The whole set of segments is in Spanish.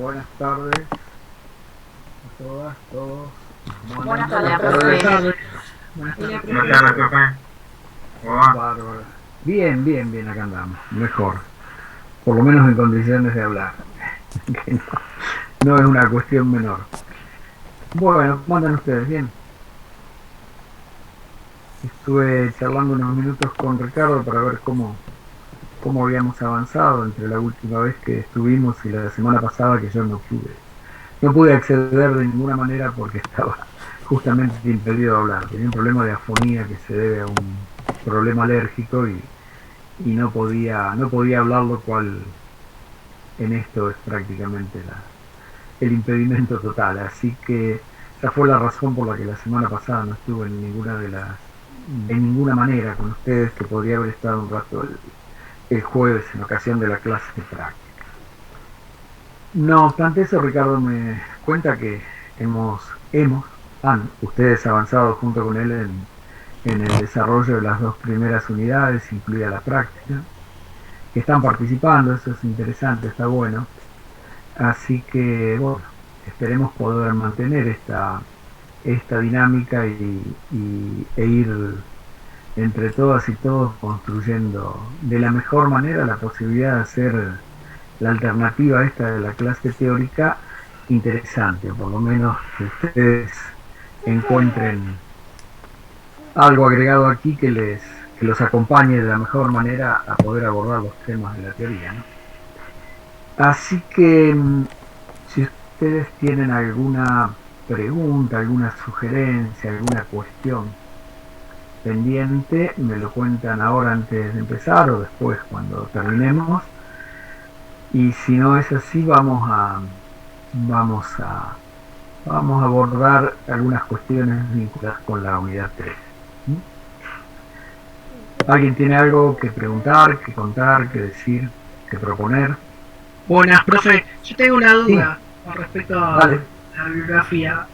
Buenas tardes a todas, todos. Buenas Hola, tardes, profe. profe. Buenas Hola, tardes. profe. Buenas tardes, profe. ¿Cómo va? Bárbara. Bien, bien, bien, acá andamos. Mejor. Por lo menos en condiciones de hablar. Que no es una cuestión menor. Bueno, ¿cómo andan ustedes? Bien. Estuve charlando unos minutos con Ricardo para ver cómo habíamos avanzado entre la última vez que estuvimos y la semana pasada, que yo no pude acceder de ninguna manera porque estaba justamente impedido de hablar. Tenía un problema de afonía que se debe a un problema alérgico y no podía hablar, lo cual en esto es prácticamente el impedimento total. Así que esa fue la razón por la que la semana pasada no estuve de ninguna manera con ustedes, que podría haber estado un rato el jueves en ocasión de la clase de práctica. No obstante eso, Ricardo me cuenta que han ustedes avanzado junto con él en el desarrollo de las dos primeras unidades, incluida la práctica, que están participando. Eso es interesante, está bueno. Así que, bueno, esperemos poder mantener esta dinámica e ir entre todas y todos construyendo de la mejor manera la posibilidad de hacer la alternativa esta de la clase teórica interesante, o por lo menos que ustedes encuentren algo agregado aquí que los acompañe de la mejor manera a poder abordar los temas de la teoría, ¿no? Así que si ustedes tienen alguna pregunta, alguna sugerencia, alguna cuestión pendiente, me lo cuentan ahora antes de empezar o después cuando terminemos. Y si no es así, vamos a, vamos a abordar algunas cuestiones vinculadas con la unidad 3. ¿Alguien tiene algo que preguntar, que contar, que decir, que proponer? Buenas, profe. Yo tengo una Sí, duda con respecto a dale. la bibliografía.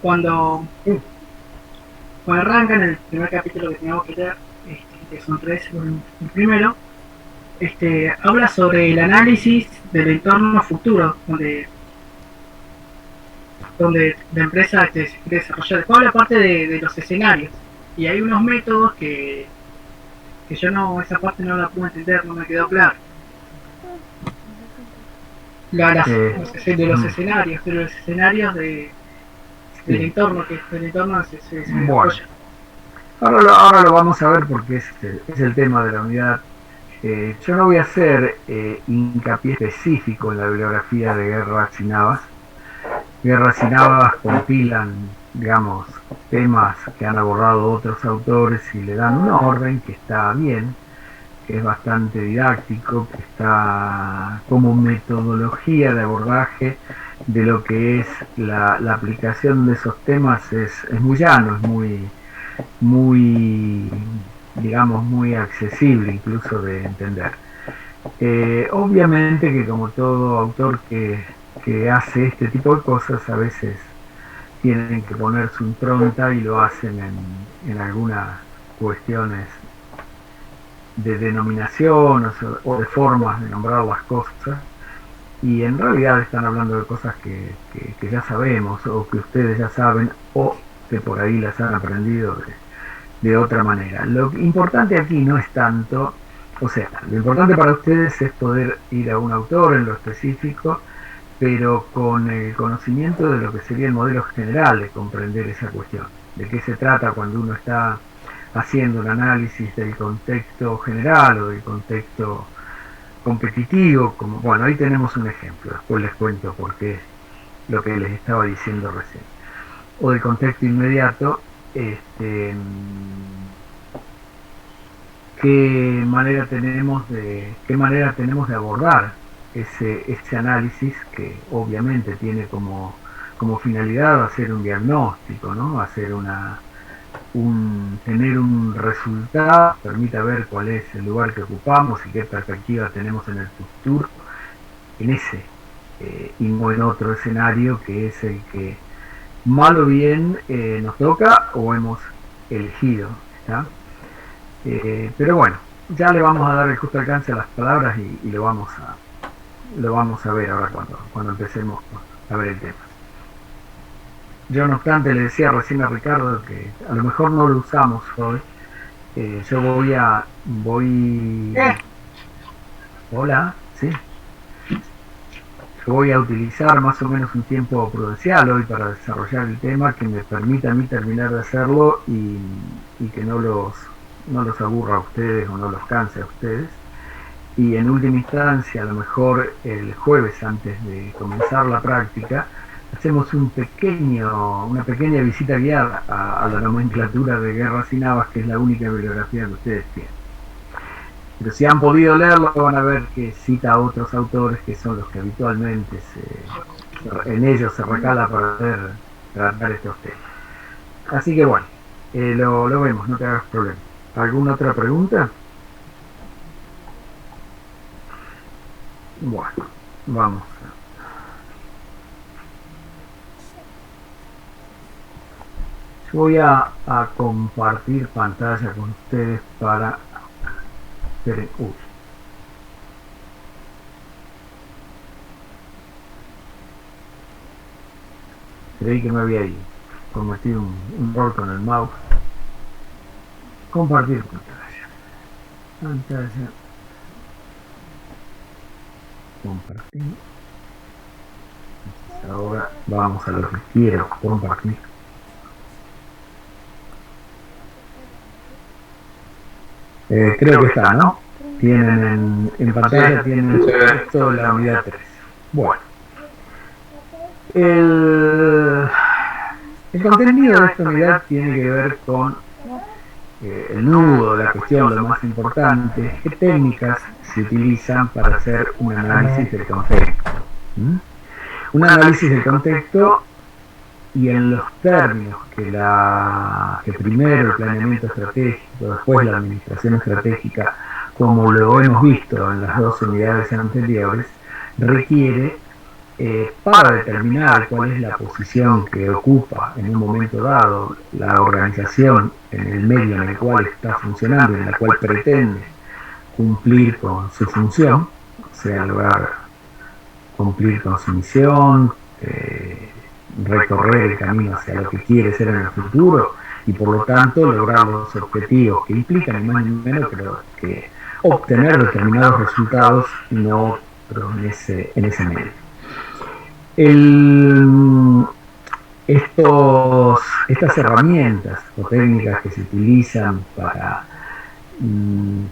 Cuando, Sí, cuando arrancan el primer capítulo que teníamos que leer, que son tres, el primero, habla sobre el análisis del entorno futuro, donde la empresa se quiere desarrollar. Después habla parte de los escenarios. Y hay unos métodos que yo no, esa parte no la pude entender, no me quedó claro. eh, De los escenarios del sí. entorno, que el entorno se Bueno, desarrolla. ahora lo vamos a ver porque es el tema de la unidad. Yo no voy a hacer hincapié específico en la bibliografía de Guerras y Navas. Guerras y Navas compilan, digamos, temas que han abordado otros autores y le dan un orden que está bien, que es bastante didáctico, que está como metodología de abordaje de lo que es la aplicación de esos temas. Es muy llano, es muy, digamos, muy accesible incluso de entender. Obviamente que como todo autor que hace este tipo de cosas, a veces tienen que poner su impronta y lo hacen en algunas cuestiones de denominación o de formas de nombrar las cosas, y en realidad están hablando de cosas que ya sabemos o que ustedes ya saben o que por ahí las han aprendido de otra manera. Lo importante aquí no es tanto, o sea, lo importante para ustedes es poder ir a un autor en lo específico, pero con el conocimiento de lo que sería el modelo general de comprender esa cuestión, de qué se trata cuando uno está haciendo un análisis del contexto general o del contexto competitivo. Como, bueno, ahí tenemos un ejemplo, después les cuento por qué lo que les estaba diciendo recién, o del contexto inmediato. Qué manera tenemos de abordar ese análisis, que obviamente tiene como finalidad hacer un diagnóstico, ¿no? Tener un resultado que permita ver cuál es el lugar que ocupamos y qué perspectiva tenemos en el futuro, en ese y no en otro escenario que es el que mal o bien nos toca o hemos elegido, ¿está? Pero bueno, ya le vamos a dar el justo alcance a las palabras y lo vamos lo vamos a ver ahora cuando empecemos a ver el tema. Yo no obstante le decía recién a Ricardo que a lo mejor no lo usamos hoy. Yo voy... Hola, sí. Yo voy a utilizar más o menos un tiempo prudencial hoy para desarrollar el tema que me permita a mí terminar de hacerlo y que no los aburra a ustedes o no los canse a ustedes. Y en última instancia, a lo mejor el jueves antes de comenzar la práctica, hacemos una pequeña visita guiada a la nomenclatura de Guerras y Navas, que es la única bibliografía que ustedes tienen. Pero si han podido leerlo, van a ver que cita a otros autores que son los que habitualmente en ellos se recala para poder tratar estos temas. Así que bueno, lo vemos, no te hagas problema. ¿Alguna otra pregunta? Bueno, vamos. Yo voy a compartir pantalla con ustedes para... Esperen, creí que me había ido. Cometí un error con el mouse. Compartir pantalla. Compartir. Ahora vamos a lo que quiero compartir. Creo que está, ¿no? Tienen en pantalla, tienen el texto de la unidad 3. Bueno. El contenido de esta unidad tiene que ver con el nudo de la cuestión, lo más importante, qué técnicas se utilizan para hacer un análisis del contexto. Un análisis del contexto y en los términos que primero el planeamiento estratégico, después la administración estratégica, como lo hemos visto en las dos unidades anteriores, requiere para determinar cuál es la posición que ocupa en un momento dado la organización en el medio en el cual está funcionando, en el cual pretende cumplir con su función, o sea, lograr cumplir con su misión, recorrer el camino hacia lo que quiere ser en el futuro y por lo tanto lograr los objetivos que implican ni más ni menos que obtener determinados resultados no en ese medio. Estas herramientas o técnicas que se utilizan para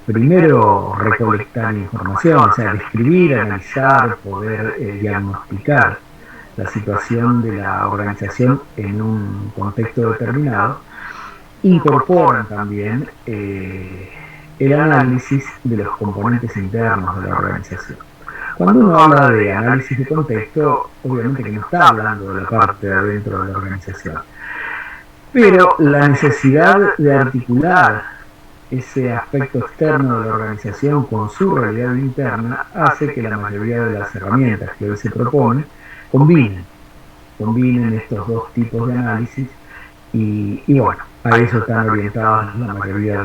primero recolectar información, o sea, describir, analizar, poder diagnosticar la situación de la organización en un contexto determinado, incorporan también el análisis de los componentes internos de la organización. Cuando uno habla de análisis de contexto, obviamente que no está hablando de la parte de adentro de la organización, pero la necesidad de articular ese aspecto externo de la organización con su realidad interna hace que la mayoría de las herramientas que hoy se proponen combinen estos dos tipos de análisis y bueno, a eso están orientadas la mayoría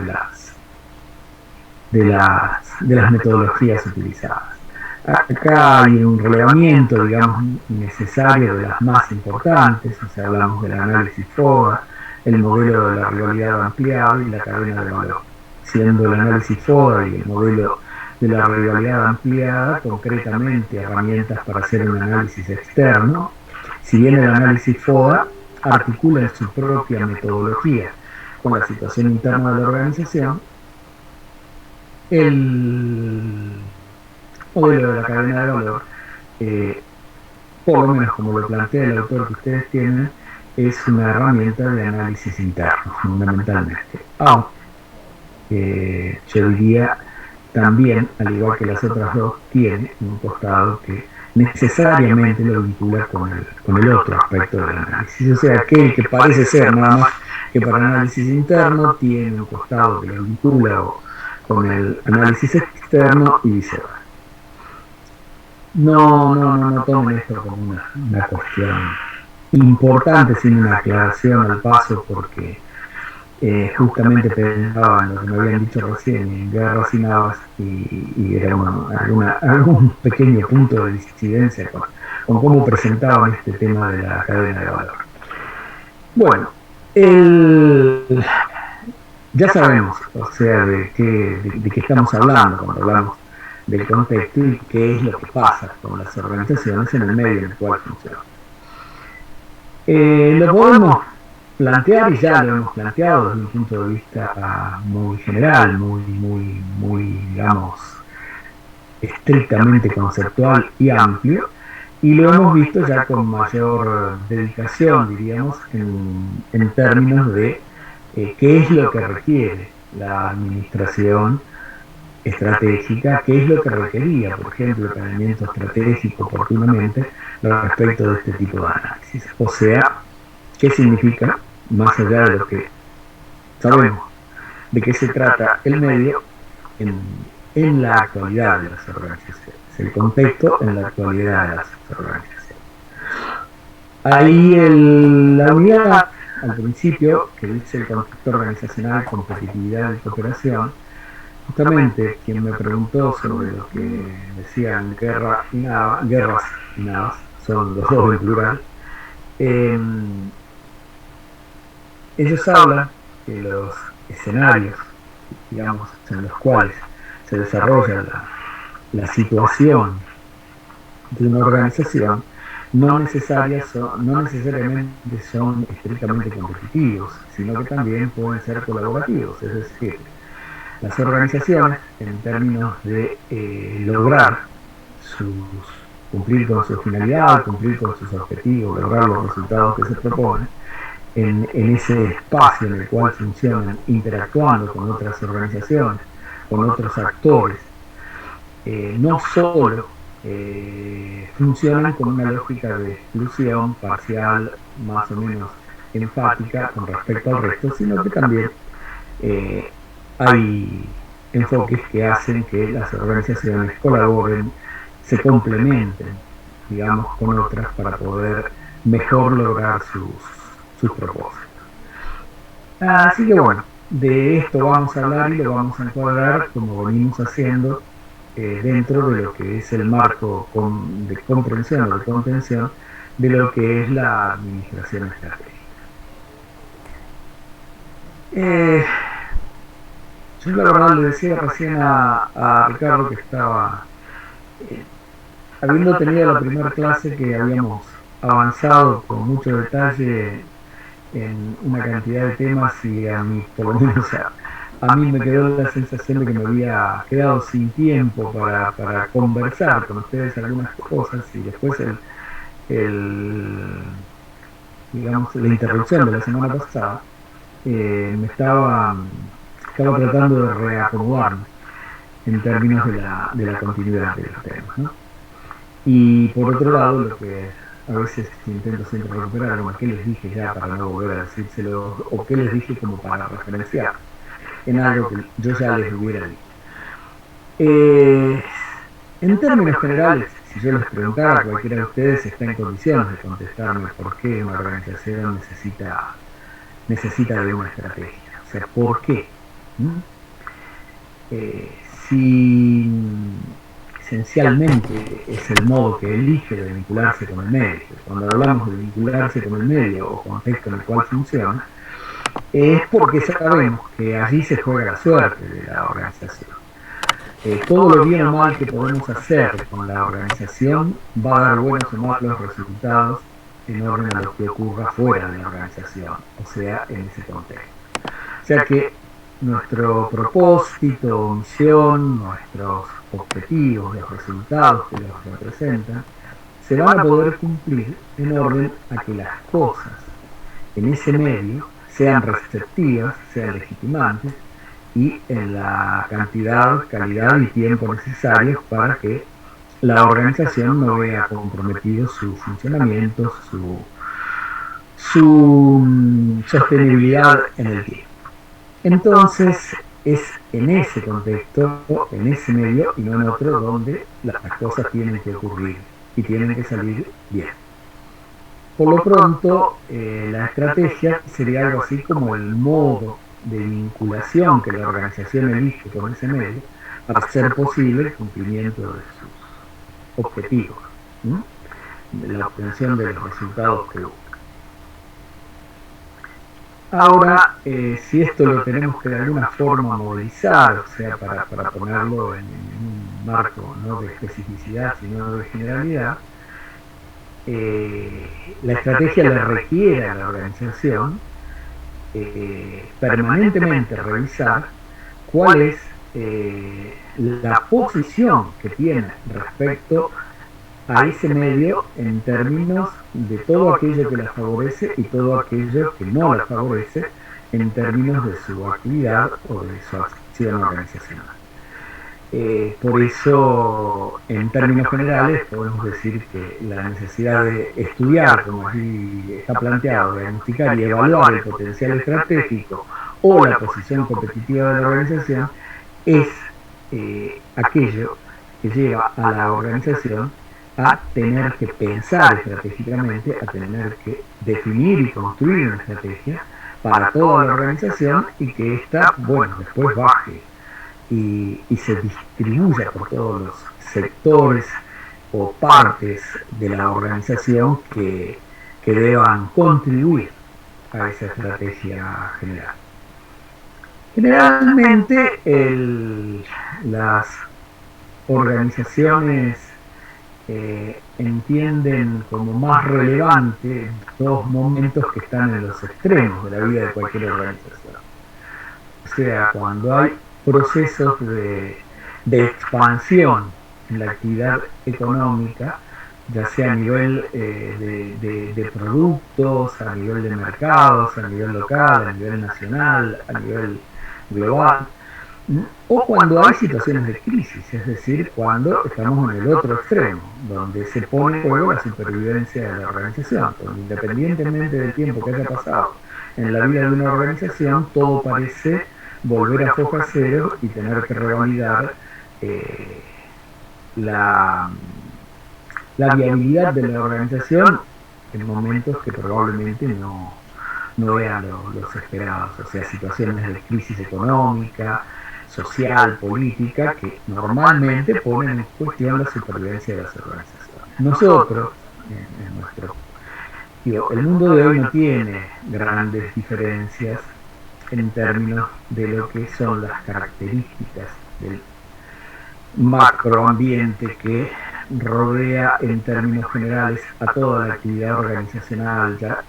de las metodologías utilizadas. Acá hay un relevamiento, digamos, necesario de las más importantes, o sea, hablamos del análisis FODA, el modelo de la rivalidad ampliada y la cadena de valor, siendo el análisis FODA y el modelo de la rivalidad ampliada concretamente herramientas para hacer un análisis externo, si bien el análisis FODA articula en su propia metodología con la situación interna de la organización, el modelo de la cadena de valor, por lo menos como lo plantea el autor que ustedes tienen, es una herramienta de análisis interno, fundamentalmente. Aunque yo diría también, al igual que las otras dos, tiene un costado que necesariamente lo vincula con el otro aspecto del análisis. O sea, aquel que parece ser nada más que para análisis interno tiene un costado que lo vincula con el análisis externo y viceversa. No tomen esto como una cuestión importante, sino una aclaración al paso, porque justamente pensaba en lo que me habían dicho recién, en Guerras y Navas, y era algún pequeño punto de disidencia con cómo presentaban este tema de la cadena de valor. Bueno, el, ya sabemos, o sea, de qué estamos hablando cuando hablamos del contexto y qué es lo que pasa con las organizaciones en el medio en el cual funcionan. Lo podemos plantear, y ya lo hemos planteado desde un punto de vista muy general, muy, digamos, estrictamente conceptual y amplio, y lo hemos visto ya con mayor dedicación, diríamos, en términos de qué es lo que requiere la administración estratégica, qué es lo que requería, por ejemplo, el planeamiento estratégico oportunamente respecto de este tipo de análisis. O sea, qué significa, más allá de lo que sabemos, de qué se trata el medio en la actualidad de las organizaciones, el contexto en la actualidad de las organizaciones. Ahí la unidad, al principio, que dice el contexto organizacional, competitividad y cooperación, justamente quien me preguntó sobre lo que decían guerras y navas, son los dos en plural, ellos hablan que los escenarios, digamos, en los cuales se desarrolla la situación de una organización no necesariamente son estrictamente competitivos, sino que también pueden ser colaborativos, es decir, las organizaciones en términos de lograr cumplir con su finalidad, cumplir con sus objetivos, lograr los resultados que se proponen, en ese espacio en el cual funcionan interactuando con otras organizaciones, con otros actores, no solo funcionan con una lógica de exclusión parcial, más o menos enfática con respecto al resto, sino que también hay enfoques que hacen que las organizaciones colaboren, se complementen, digamos, con otras para poder mejor lograr sus propósitos. Así que bueno, de esto vamos a hablar y lo vamos a encuadrar como venimos haciendo dentro de lo que es el marco de comprensión o de contención de lo que es la administración estratégica. Yo la verdad le decía recién a Ricardo que estaba, habiendo tenido la primera clase que habíamos avanzado con mucho detalle en una cantidad de temas y a mí, por lo menos a mí me quedó la sensación de que me había quedado sin tiempo para conversar con ustedes algunas cosas y después digamos, la interrupción de la semana pasada me estaba tratando de reacomodarme en términos de la continuidad de los temas, ¿no? Y por otro lado, lo que a veces intento siempre recuperar, como qué les dije ya para no volver a decírselo, o qué les dije como para referenciar en algo que yo ya les hubiera dicho. En términos generales, si yo les preguntara a cualquiera de ustedes, está en condiciones de contestarme por qué una organización necesita de una estrategia. O sea, ¿por qué? Si esencialmente es el modo que elige de vincularse con el medio. Cuando hablamos de vincularse con el medio o contexto en el cual funciona, es porque sabemos que allí se juega la suerte de la organización. Todo lo bien o mal que podemos hacer con la organización va a dar buenos o malos resultados en orden a lo que ocurra fuera de la organización, o sea, en ese contexto. O sea que nuestro propósito, misión, nuestros objetivos, los resultados que los representan, se van a poder cumplir en orden a que las cosas en ese medio sean receptivas, sean legitimantes y en la cantidad, calidad y tiempo necesarios para que la organización no vea comprometido su funcionamiento, su sostenibilidad en el tiempo. Entonces es en ese contexto, en ese medio y no en otro donde las cosas tienen que ocurrir y tienen que salir bien. Por lo pronto, la estrategia sería algo así como el modo de vinculación que la organización elige con ese medio para hacer posible el cumplimiento de sus objetivos, ¿no? De la obtención de los resultados que busca. Ahora, si esto lo tenemos que de alguna forma movilizar, o sea, para ponerlo en un marco no de especificidad, sino de generalidad, la estrategia le requiere a la organización permanentemente revisar cuál es la posición que tiene respecto a ese medio en términos de todo aquello que la favorece y todo aquello que no la favorece en términos de su actividad o de su acción organizacional. Por eso, en términos generales, podemos decir que la necesidad de estudiar, como allí está planteado, diagnosticar y evaluar el potencial estratégico o la posición competitiva de la organización es aquello que lleva a la organización a tener que pensar estratégicamente, a tener que definir y construir una estrategia para toda la organización y que ésta, bueno, después baje y se distribuya por todos los sectores o partes de la organización que deban contribuir a esa estrategia general. Generalmente las organizaciones entienden como más relevante dos momentos que están en los extremos de la vida de cualquier organización. O sea, cuando hay procesos de expansión en la actividad económica, ya sea a nivel de productos, a nivel de mercados, a nivel local, a nivel nacional, a nivel global, o cuando hay situaciones de crisis, es decir, cuando estamos en el otro extremo, donde se pone en juego la supervivencia de la organización, donde independientemente del tiempo que haya pasado en la vida de una organización, todo parece volver a foja cero y tener que revalidar la viabilidad de la organización en momentos que probablemente no eran los esperados, o sea, situaciones de crisis económica, social, política, que normalmente ponen en cuestión la supervivencia de las organizaciones. Nosotros, el mundo de hoy no tiene grandes diferencias en términos de lo que son las características del macroambiente que rodea en términos generales a toda la actividad organizacional, ya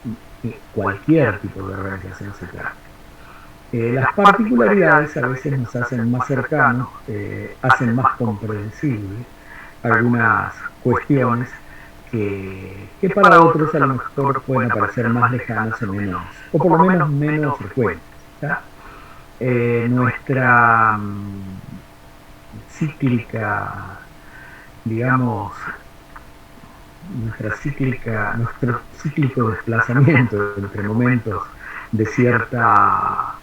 cualquier tipo de organización se trata. Las particularidades a veces nos hacen más cercanos, hacen más comprensibles algunas cuestiones que para otros a lo mejor pueden parecer más lejanas o por lo menos menos frecuentes. Nuestra cíclica, digamos, nuestro cíclico desplazamiento entre momentos de cierta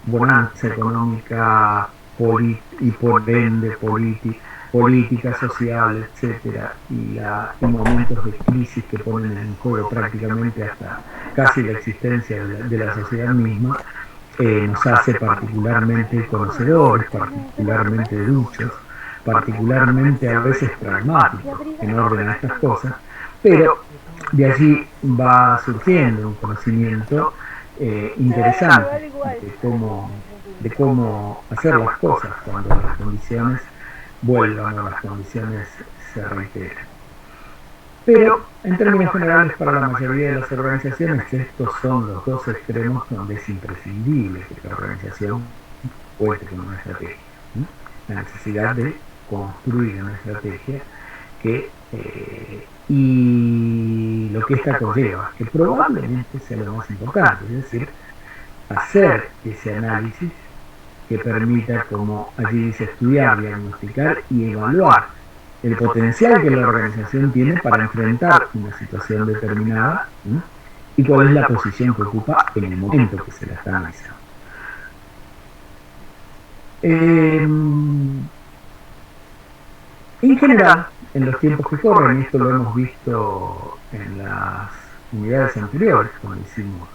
bonanza económica y por ende política, social, etcétera, y momentos de crisis que ponen en juego prácticamente hasta casi la existencia de la sociedad misma, nos hace particularmente conocedores, particularmente duchos, particularmente a veces pragmáticos en orden a estas cosas, pero de allí va surgiendo un conocimiento interesante de cómo hacer las cosas cuando las condiciones vuelvan o las condiciones se reiteren. Pero en términos generales para la mayoría de las organizaciones estos son los dos extremos donde es imprescindible que la organización cuente con una estrategia, ¿no? La necesidad de construir una estrategia y lo que esta conlleva, que probablemente sea lo más importante, es decir, hacer ese análisis que permita, como allí dice, estudiar, diagnosticar y evaluar el potencial que la organización tiene para enfrentar una situación determinada, ¿no? Y cuál es la posición que ocupa en el momento que se la está analizando. En general, en los tiempos que corren, y esto lo hemos visto en las unidades anteriores, cuando hicimos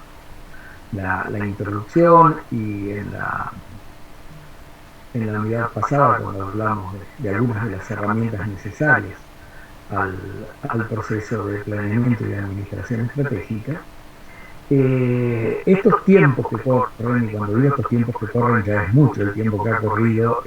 la introducción y en la unidad pasada cuando hablamos de algunas de las herramientas necesarias al, al proceso de planeamiento y de administración estratégica. Estos tiempos que corren, y cuando digo estos tiempos que corren ya es mucho el tiempo que ha corrido,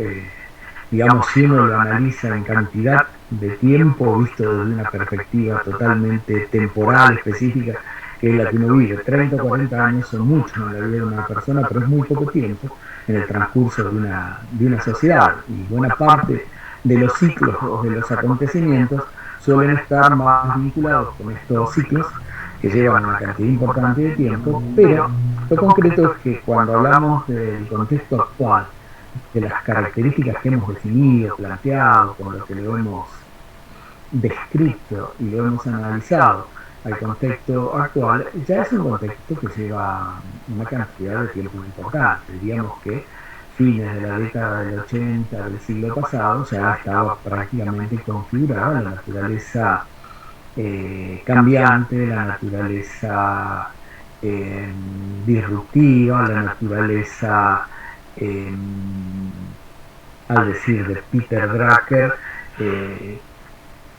digamos, si uno lo analiza en cantidad de tiempo visto desde una perspectiva totalmente temporal, específica, que es la que uno vive. 30 o 40 años son muchos en la vida de una persona, pero es muy poco tiempo en el transcurso de una sociedad. Y buena parte de los ciclos o de los acontecimientos suelen estar más vinculados con estos ciclos que llevan una cantidad importante de tiempo, pero lo concreto es que cuando hablamos del contexto actual, de las características que hemos definido, planteado, con lo que lo hemos descrito y lo hemos analizado al contexto actual, ya es un contexto que lleva una cantidad de tiempo importante. Diríamos que fines de la década del 80 del siglo pasado ya estaba prácticamente configurada la naturaleza cambiante, la naturaleza disruptiva, la naturaleza, eh, al decir de Peter Drucker, eh,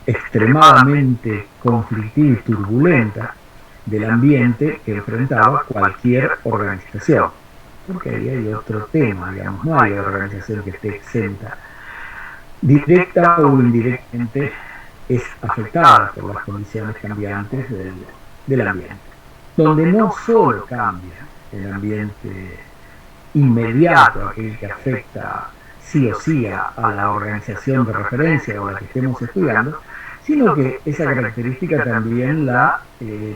extremadamente conflictiva y turbulenta del ambiente que enfrentaba cualquier organización. Porque ahí hay otro tema, digamos, no hay organización que esté exenta, directa o indirectamente es afectada por las condiciones cambiantes del ambiente, donde no solo cambia el ambiente inmediato, aquel que afecta sí o sí a la organización de referencia o la que estemos estudiando, sino que esa característica también la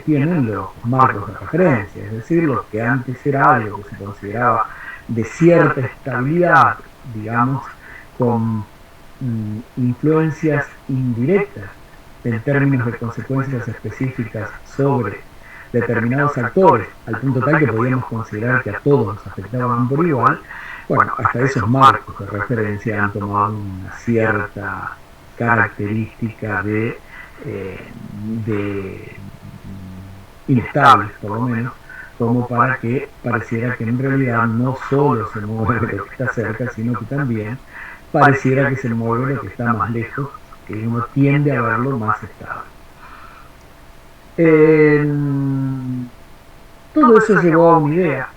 tienen los marcos de referencia, es decir, lo que antes era algo que se consideraba de cierta estabilidad, digamos, con influencias indirectas en términos de consecuencias específicas sobre determinados actores, al punto tal que podíamos considerar que a todos nos afectaban por igual. Bueno, hasta esos marcos de referencia han tomado una cierta característica de inestables, por lo menos, como para que pareciera que en realidad no solo se mueve lo que está cerca, sino que también pareciera que se mueve lo que está más lejos, que uno tiende a verlo más estable. Todo eso llevó a una idea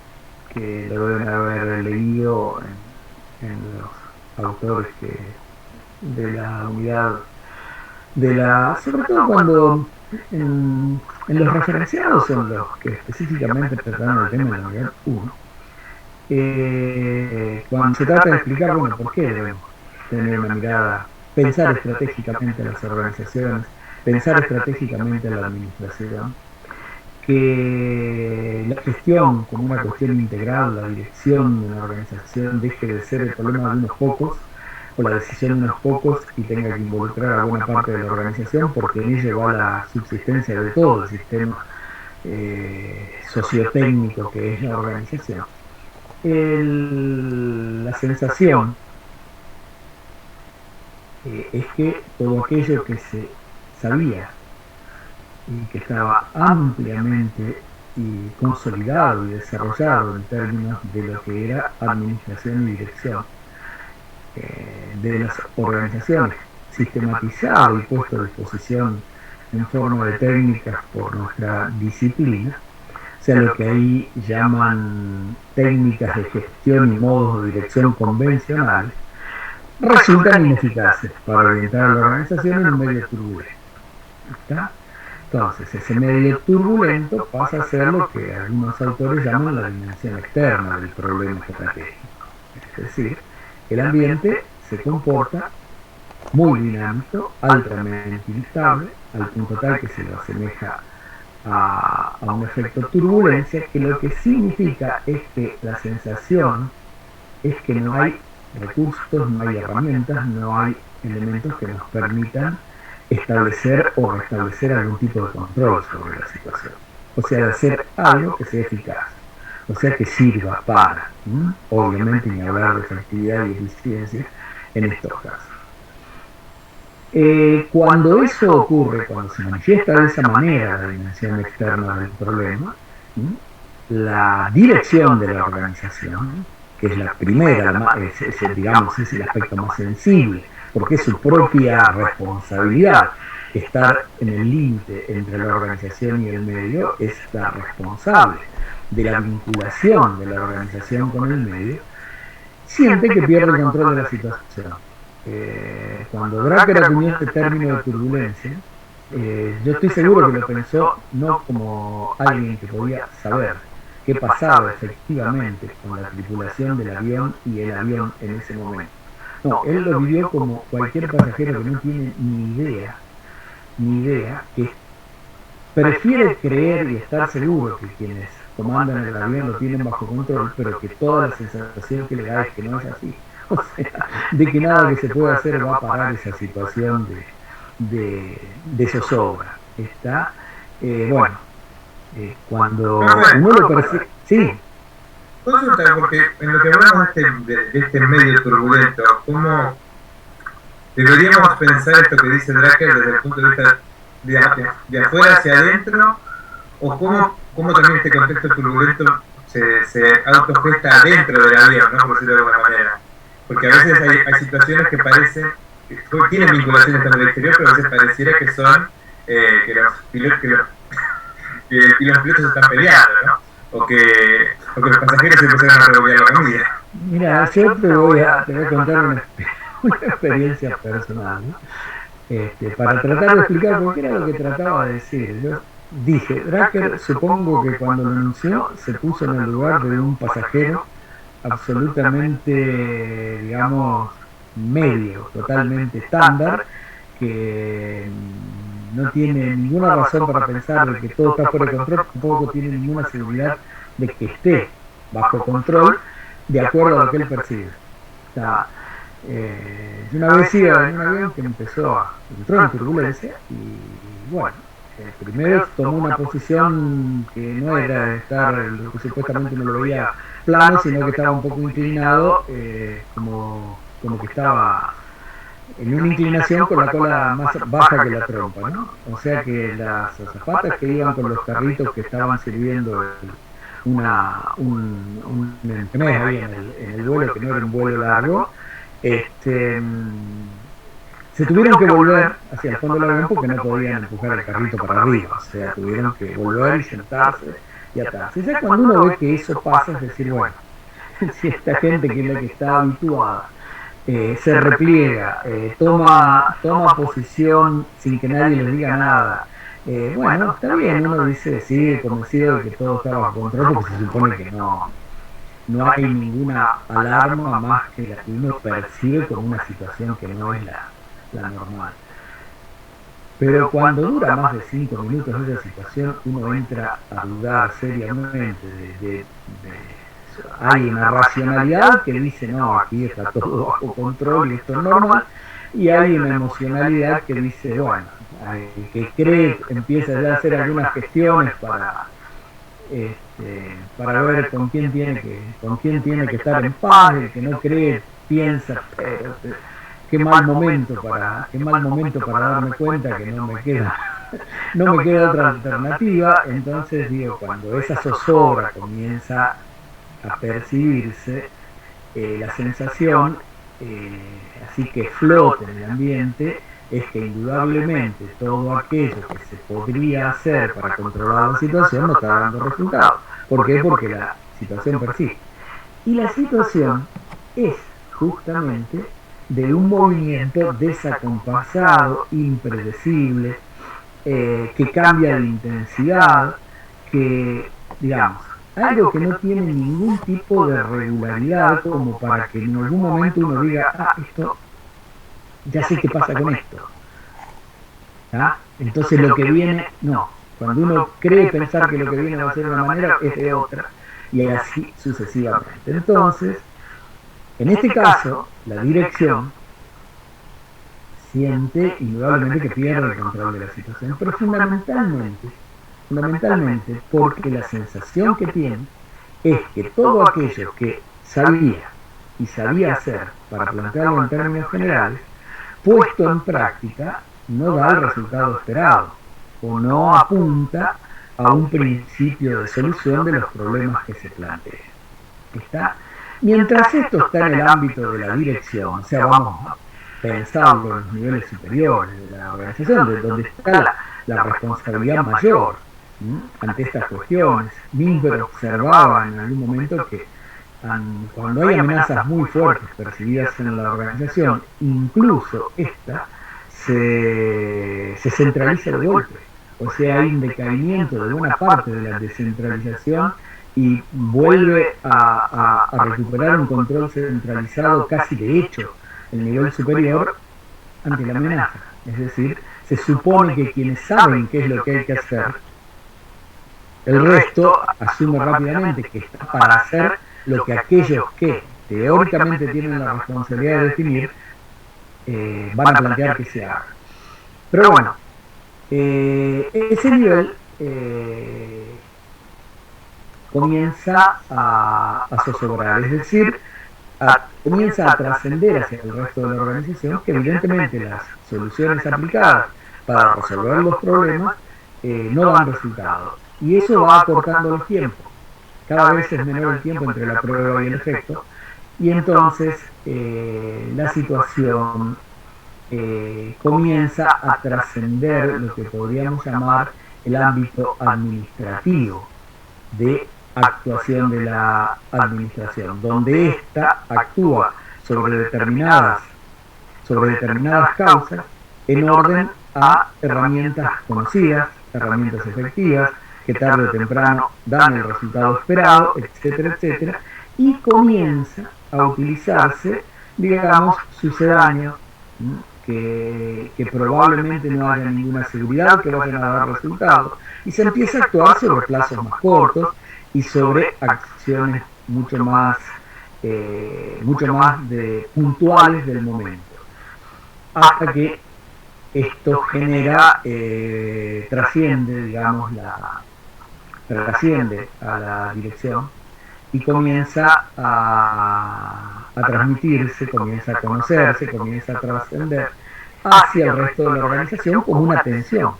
que lo deben haber leído en los autores de la unidad sobre todo cuando en los referenciados son los que específicamente trataron el tema de la unidad 1. Cuando se trata de explicar, bueno, por qué debemos tener una mirada, pensar estratégicamente en las organizaciones, pensar estratégicamente en la administración, que la gestión como una cuestión integral, la dirección de una organización deje de ser el problema de unos pocos o la decisión de unos pocos y tenga que involucrar a buena parte de la organización, porque en ello va la subsistencia de todo el sistema sociotécnico que es la organización. La sensación es que todo aquello que se sabía y que estaba ampliamente y consolidado y desarrollado en términos de lo que era administración y dirección de las organizaciones, sistematizado y puesto a disposición en forma de técnicas por nuestra disciplina, o sea, lo que ahí llaman técnicas de gestión y modos de dirección convencionales, resultan ineficaces para orientar a la organización en un medio turbulento. ¿Está? Entonces, ese medio turbulento pasa a ser lo que algunos autores llaman la dimensión externa del problema estratégico. Es decir, el ambiente se comporta muy dinámico, altamente inestable, al punto tal que se lo asemeja a un efecto turbulencia, que lo que significa es que la sensación es que no hay recursos, no hay herramientas, no hay elementos que nos permitan establecer o restablecer algún tipo de control sobre la situación. O sea, de hacer algo que sea eficaz, o sea, que sirva para, obviamente, ni hablar de efectividad y eficiencia en estos casos. Cuando eso ocurre, cuando se manifiesta de esa manera la dimensión externa del problema, la dirección de la organización, que es la primera, digamos, es el aspecto más sensible, porque es su propia responsabilidad. Estar en el límite entre la organización y el medio es la responsable de la vinculación de la organización con el medio, siente que pierde el control de la situación. Cuando Drucker acuñó este término de turbulencia, yo estoy seguro que lo pensó no como alguien que podía saber qué pasaba efectivamente con la tripulación del avión y el avión en ese momento. No, él lo vivió como cualquier pasajero que no tiene ni idea, que prefiere creer y estar seguro que quienes comandan el avión lo tienen bajo control, pero que toda la sensación que le da es que no es así. O sea, de que nada que se pueda hacer va a parar esa situación de zozobra. Está, bueno, cuando uno lo percibe... Sí. Consulta, porque en lo que hablamos de este medio turbulento, ¿cómo deberíamos pensar esto que dice Drucker desde el punto de vista de afuera hacia adentro? ¿O cómo también este contexto turbulento se autogesta adentro del avión, ¿no? Por decirlo de alguna manera? Porque a veces hay situaciones que parecen, que tienen vinculaciones con el exterior, pero a veces pareciera que son, que los pilotos están peleando, ¿no? O que los pasajeros se empezaron a revolver la comida. Mira, yo te voy a contar una experiencia personal, ¿no? Para tratar de explicar por qué era lo que trataba de decir. Yo dije, Drucker, supongo que cuando lo anunció se puso en el lugar de un pasajero absolutamente, digamos, medio, totalmente estándar, que no tiene ninguna razón para pensar de que todo está fuera de control, tampoco tiene ninguna seguridad de que esté bajo control, de acuerdo a lo que él percibe. O sea, yo una vez iba en un avión que entró en turbulencia y bueno, primero tomó una posición que no era de estar, lo que supuestamente no lo veía plano, sino que estaba un poco inclinado, como que estaba en una inclinación con la cola más baja que la trompa, ¿no? O sea que las azafatas que iban con los carritos que estaban sirviendo un entremés ahí en el vuelo, que no era un vuelo largo, se tuvieron que volver hacia el fondo del avión porque no podían empujar el carrito para arriba, o sea, tuvieron que volver y sentarse y atarse. Ya cuando uno ve que eso pasa, es decir, bueno, si esta gente que es la que está habituada se repliega, toma posición sin que nadie les diga nada, bueno, está bien, uno dice, sigue convencido de que todo está bajo control, porque se supone que no hay ninguna alarma más que la que uno percibe como una situación que no es la normal. Pero cuando dura más de 5 minutos esa situación, uno entra a dudar seriamente hay una racionalidad que dice, no, aquí está todo bajo control y esto es normal, y hay una emocionalidad que dice, bueno, que cree, empieza ya a hacer algunas gestiones para ver con quién tiene que estar en paz, el que no cree piensa, pero qué mal momento para darme cuenta que no me queda otra alternativa. Entonces digo, cuando esa zozobra comienza a percibirse, la sensación, así que flota en el ambiente, es que indudablemente todo aquello que se podría hacer para controlar la situación no está dando resultados. ¿Por qué? Porque la situación persiste. Y la situación es justamente de un movimiento desacompasado, impredecible, que cambia de intensidad, que, digamos, algo que no tiene ningún tipo de regularidad como para que en algún momento uno diga, esto, ya sé qué pasa con esto. ¿Ah? Entonces lo que viene, no. Cuando uno cree pensar que lo que viene va a ser de una manera, es de otra. Y así sucesivamente. Entonces, en este caso, la dirección siente indudablemente que pierde el control de la situación, pero fundamentalmente porque la sensación que tiene es que todo aquello que sabía hacer para plantearlo en términos generales, puesto en práctica, no da el resultado esperado o no apunta a un principio de solución de los problemas que se plantean. ¿Está? Mientras esto está en el ámbito de la dirección, o sea, vamos a pensarlo en los niveles superiores de la organización, de donde está la responsabilidad mayor ante estas cuestiones. Minber observaba en algún momento que cuando hay amenazas muy fuertes percibidas en la organización, incluso esta se centraliza de golpe. O sea, hay un decaimiento de buena parte de la descentralización y vuelve a recuperar un control centralizado casi de hecho el nivel superior ante la amenaza. Es decir, se supone que quienes saben qué es lo que hay que hacer, el resto asume rápidamente que está para hacer lo que aquellos que teóricamente tienen la responsabilidad de definir van a plantear que se haga. Pero bueno, ese nivel comienza a zozobrar, es decir, comienza a trascender hacia el resto de la organización, que evidentemente las soluciones aplicadas para resolver los problemas no dan resultado. Y eso va acortando los tiempos. Cada vez es menor el tiempo entre la prueba y el efecto, y entonces la situación comienza a trascender lo que podríamos llamar el ámbito administrativo de actuación de la administración, donde ésta actúa sobre determinadas causas en orden a herramientas conocidas, herramientas efectivas, que tarde o temprano dan el resultado esperado, etcétera, etcétera, y comienza a utilizarse, digamos, sucedáneos que probablemente no haya ninguna seguridad que vayan a dar resultados, y se empieza a actuar sobre plazos más cortos y sobre acciones mucho más puntuales del momento, hasta que esto genera, trasciende, digamos, trasciende a la dirección y comienza a transmitirse, comienza a conocerse, comienza a trascender hacia el resto de la organización como una tensión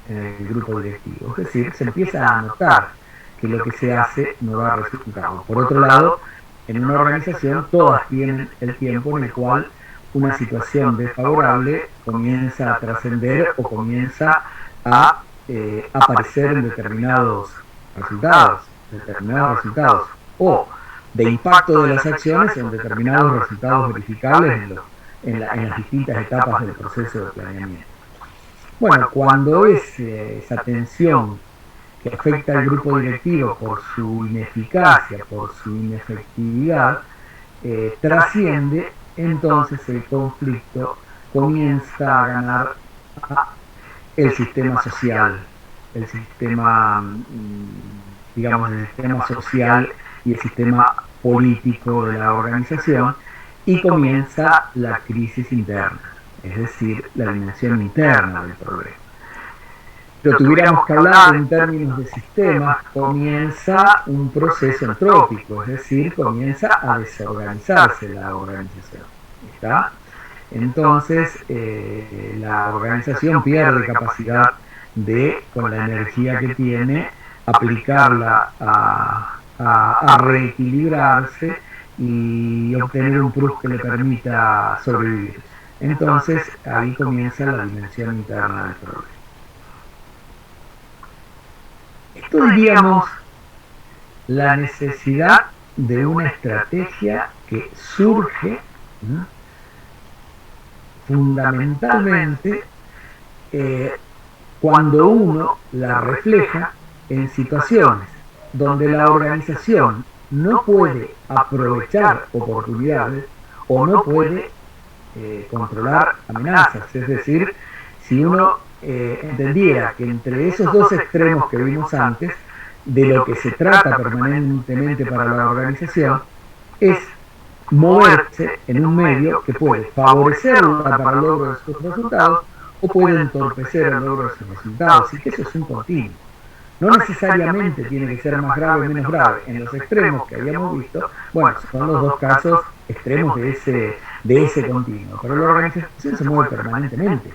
en el grupo directivo. Es decir, se empieza a notar que lo que se hace no da resultado. Por otro lado, en una organización todas tienen el tiempo en el cual una situación desfavorable comienza a trascender o comienza a aparecer en determinados resultados, o de impacto de las acciones en determinados resultados verificables en las distintas etapas del proceso de planeamiento. Bueno, cuando esa tensión que afecta al grupo directivo por su ineficacia, por su inefectividad, trasciende, entonces el conflicto comienza a ganar el sistema social, el sistema, digamos, el sistema social y el sistema político de la organización, y comienza la crisis interna, es decir, la dimensión interna del problema. Pero tuviéramos que hablar en términos de sistemas, comienza un proceso entrópico, es decir, comienza a desorganizarse la organización. ¿Está? Entonces, la organización pierde capacidad de, con la energía que tiene, aplicarla a reequilibrarse y obtener un plus que le permita sobrevivir. Entonces, ahí comienza la dimensión interna del problema. Esto, diríamos, la necesidad de una estrategia que surge fundamentalmente cuando uno la refleja en situaciones donde la organización no puede aprovechar oportunidades o no puede controlar amenazas. Es decir, si uno entendiera que entre esos dos extremos que vimos antes, de lo que se trata permanentemente para la organización es moverse en un medio que puede favorecerla para el logro de sus resultados o puede entorpecer el logro de sus resultados, y que eso es un continuo. No necesariamente tiene que ser más grave o menos grave. En los extremos que habíamos visto, bueno, son los dos casos extremos de ese continuo, pero la organización se mueve permanentemente.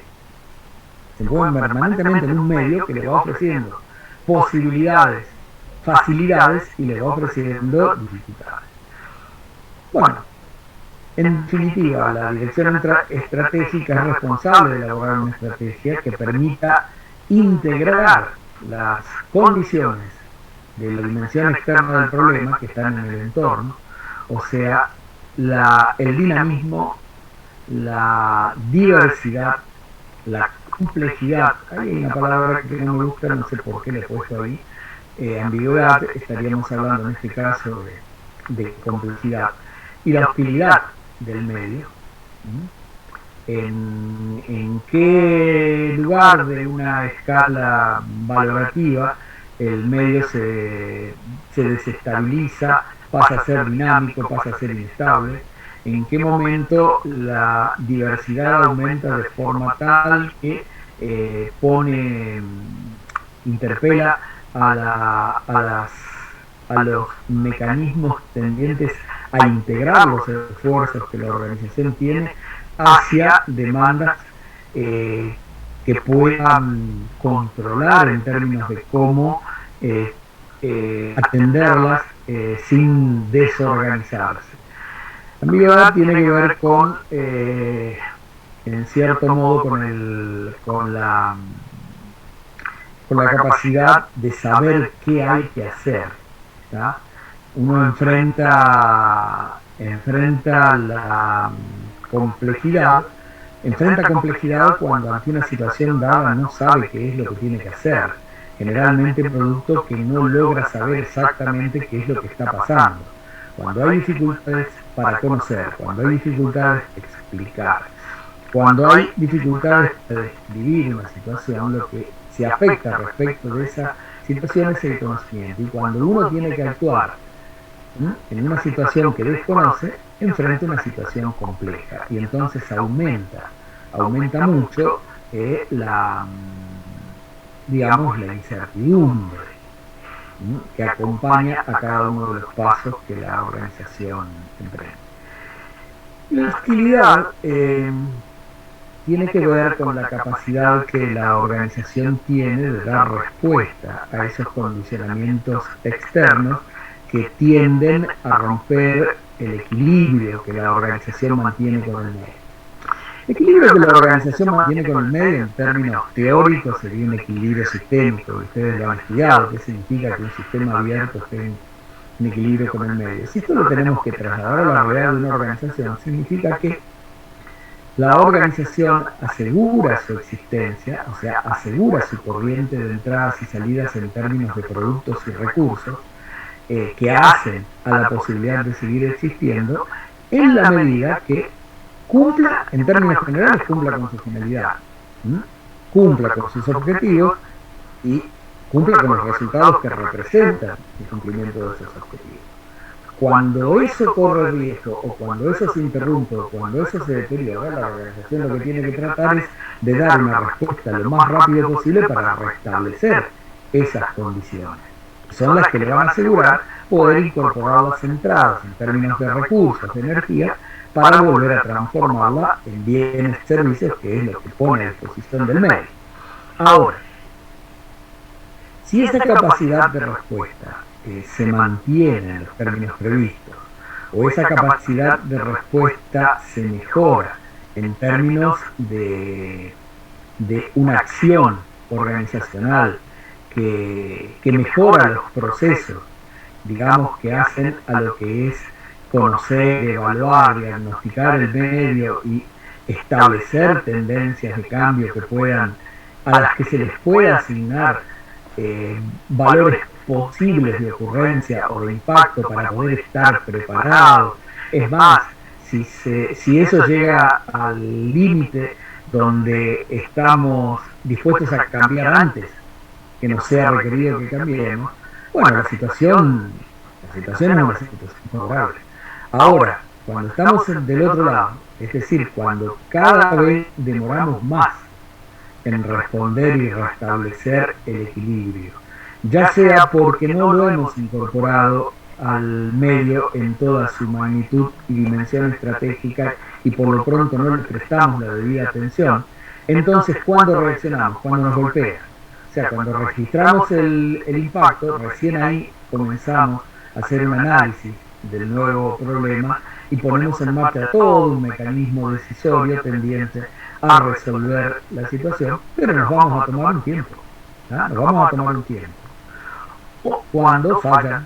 Se mueve permanentemente en un medio que le va ofreciendo posibilidades, facilidades y le va ofreciendo dificultades. Bueno, en definitiva, la dirección estratégica es responsable de elaborar una estrategia que permita integrar las condiciones de la dimensión externa del problema que están en el entorno, o sea, el dinamismo, la diversidad, la complejidad. Hay una palabra que no me gusta, no sé por qué le he puesto ahí, ambigüedad, estaríamos hablando en este caso de complejidad, y la hostilidad del medio. En qué lugar de una escala valorativa el medio se desestabiliza, pasa a ser dinámico, pasa a ser inestable, en qué momento la diversidad aumenta de forma tal que interpela a los mecanismos tendientes a integrar los esfuerzos que la organización tiene hacia demandas que puedan controlar en términos de cómo atenderlas sin desorganizarse. La ambigüedad tiene que ver con, en cierto modo, con la capacidad de saber qué hay que hacer, ¿tá? Uno enfrenta la complejidad, cuando ante una situación dada no sabe qué es lo que tiene que hacer, generalmente producto que no logra saber exactamente qué es lo que está pasando. Cuando hay dificultades para conocer, cuando hay dificultades para explicar, cuando hay dificultades para describir una situación, lo que se afecta respecto de esa situación es el conocimiento. Y cuando uno tiene que actuar en una situación que desconoce, enfrenta una situación compleja. Y entonces aumenta mucho la incertidumbre que acompaña a cada uno de los pasos que la organización emprende. La hostilidad tiene que ver con la capacidad que la organización tiene de dar respuesta a esos condicionamientos externos que tienden a romper el equilibrio que la organización mantiene con el medio. El equilibrio que la organización mantiene con el medio en términos teóricos sería un equilibrio sistémico. Ustedes lo han estudiado, qué significa que un sistema abierto esté en equilibrio con el medio. Si esto lo tenemos que trasladar a la realidad de una organización, significa que la organización asegura su existencia, o sea, asegura su corriente de entradas y salidas en términos de productos y recursos que hacen a la posibilidad de seguir existiendo en la medida que cumpla, en términos generales, cumpla con su finalidad, cumpla con sus objetivos y cumpla con los resultados que representan el cumplimiento de esos objetivos. Cuando eso corre riesgo, o cuando eso se interrumpe, o cuando eso se deteriora, la organización lo que tiene que tratar es de dar una respuesta lo más rápido posible para restablecer esas condiciones. Son las que le van a asegurar poder incorporar las entradas en términos de recursos, de energía, para volver a transformarla en bienes y servicios, que es lo que pone a disposición del medio. Ahora, si esa capacidad de respuesta se mantiene en los términos previstos, o esa capacidad de respuesta se mejora en términos de una acción organizacional que mejora los procesos, digamos, que hacen a lo que es conocer, evaluar, diagnosticar el medio y establecer tendencias de cambio a las que se les pueda asignar valores posibles de ocurrencia o de impacto para poder estar preparados. Es más, si eso llega al límite donde estamos dispuestos a cambiar antes que nos sea requerido que cambiemos, bueno, la situación es una situación favorable. Ahora, cuando estamos del otro lado, es decir, cuando cada vez demoramos más en responder y restablecer el equilibrio, ya sea porque no lo hemos incorporado al medio en toda su magnitud y dimensión estratégica y por lo pronto no le prestamos la debida atención, entonces ¿cuándo reaccionamos? Cuando nos golpea. sea, cuando registramos el impacto, recién ahí comenzamos a hacer un análisis del nuevo problema y ponemos en marcha todo un mecanismo decisorio tendiente a resolver la situación, pero nos vamos a tomar un tiempo. Nos vamos a tomar un tiempo. Cuando fallan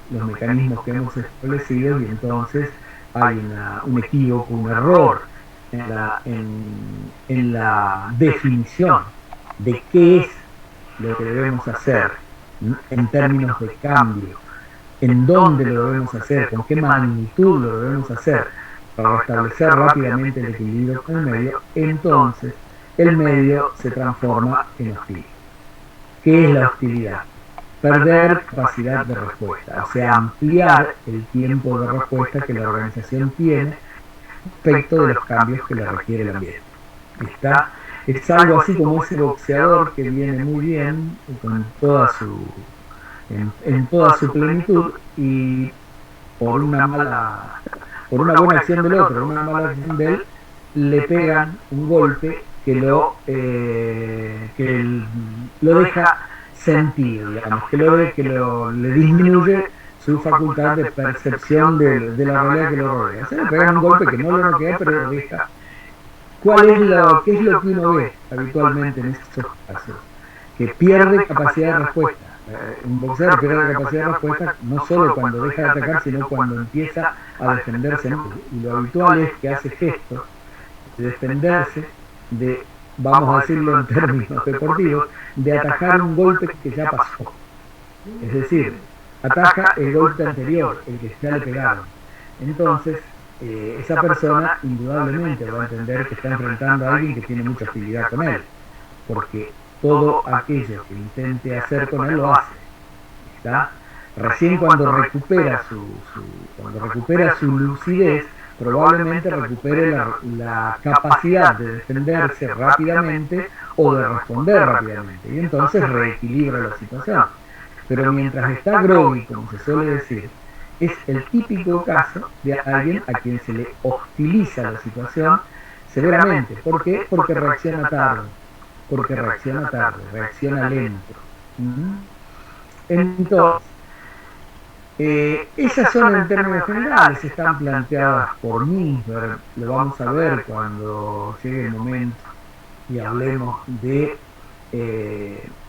los mecanismos que hemos establecido y entonces hay un equívoco, un error en la definición de qué es lo que debemos hacer en términos de cambio, en dónde lo debemos hacer, con qué magnitud lo debemos hacer para restablecer rápidamente el equilibrio con el medio, entonces el medio se transforma en hostil. ¿Qué es la hostilidad? Perder capacidad de respuesta, o sea, ampliar el tiempo de respuesta que la organización tiene respecto de los cambios que le requiere el ambiente. ¿Está? Es algo así como ese boxeador que viene muy bien con toda en toda su plenitud y por una buena acción del otro, una mala acción de él, le pegan un golpe que lo deja sentido, digamos, le disminuye su facultad de percepción de la realidad que lo rodea. Se le pega un golpe que no lo noquea, pero lo deja. ¿Qué es lo que uno ve habitualmente en estos casos? Que pierde capacidad de respuesta. Un boxeador pierde capacidad de respuesta no solo cuando deja de atacar, sino cuando empieza a defenderse. Y lo habitual es que hace gestos de defenderse, vamos a decirlo en términos deportivos, de atajar un golpe que ya pasó. Es decir, ataja el golpe anterior, el que ya le pegaron. Entonces, esa persona indudablemente va a entender que está enfrentando a alguien que tiene mucha hostilidad con él, porque todo aquello que intente hacer con él lo hace. ¿Está? Recién cuando recupera su lucidez, probablemente recupere la capacidad de defenderse rápidamente o de responder rápidamente, y entonces reequilibra la situación. Pero mientras está groggy, como se suele decir, es el típico caso de alguien a quien se le hostiliza la situación severamente. ¿Por qué? Porque reacciona tarde, reacciona lento. Entonces, esas son en términos generales, están planteadas por mí, lo vamos a ver cuando llegue el momento y hablemos de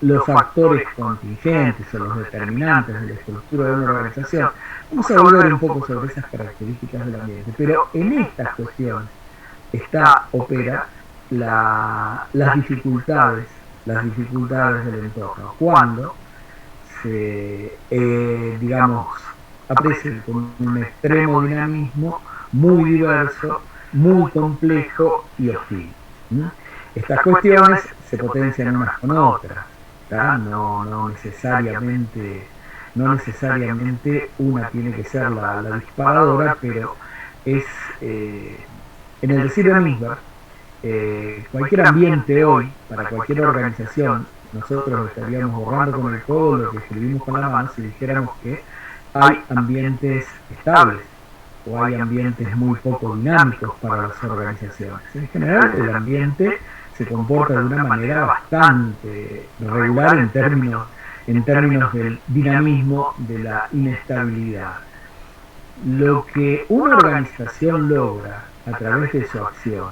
los factores contingentes o los determinantes de la estructura de una organización. Vamos a volver un poco sobre esas características del ambiente, pero en estas cuestiones opera las dificultades del entorno, cuando se, aparece con un extremo dinamismo muy diverso, muy complejo y hostil. Estas cuestiones se potencian unas con otras, no necesariamente una tiene que ser la disparadora, pero es, en el decir de Misbach, cualquier ambiente hoy, para cualquier organización, nosotros estaríamos borrando con el codo lo que escribimos con la mano si dijéramos que hay ambientes estables o hay ambientes muy poco dinámicos para las organizaciones. En general, el ambiente se comporta de una manera bastante regular en términos del dinamismo, de la inestabilidad. Lo que una organización logra a través de su acción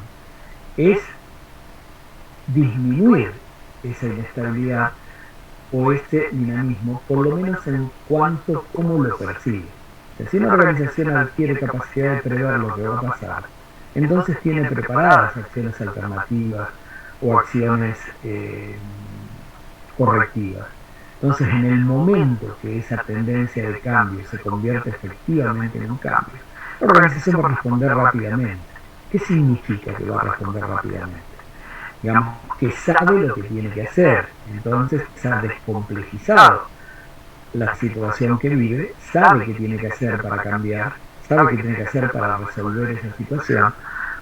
es disminuir esa inestabilidad o ese dinamismo, por lo menos en cuanto a cómo lo percibe. Si una organización adquiere capacidad de prever lo que va a pasar, entonces tiene preparadas acciones alternativas o acciones correctivas. Entonces, en el momento que esa tendencia de cambio se convierte efectivamente en un cambio, la organización va a responder rápidamente. ¿Qué significa que va a responder rápidamente? Digamos, que sabe lo que tiene que hacer, entonces se ha descomplejizado la situación que vive, sabe qué tiene que hacer para cambiar, sabe qué tiene que hacer para resolver esa situación.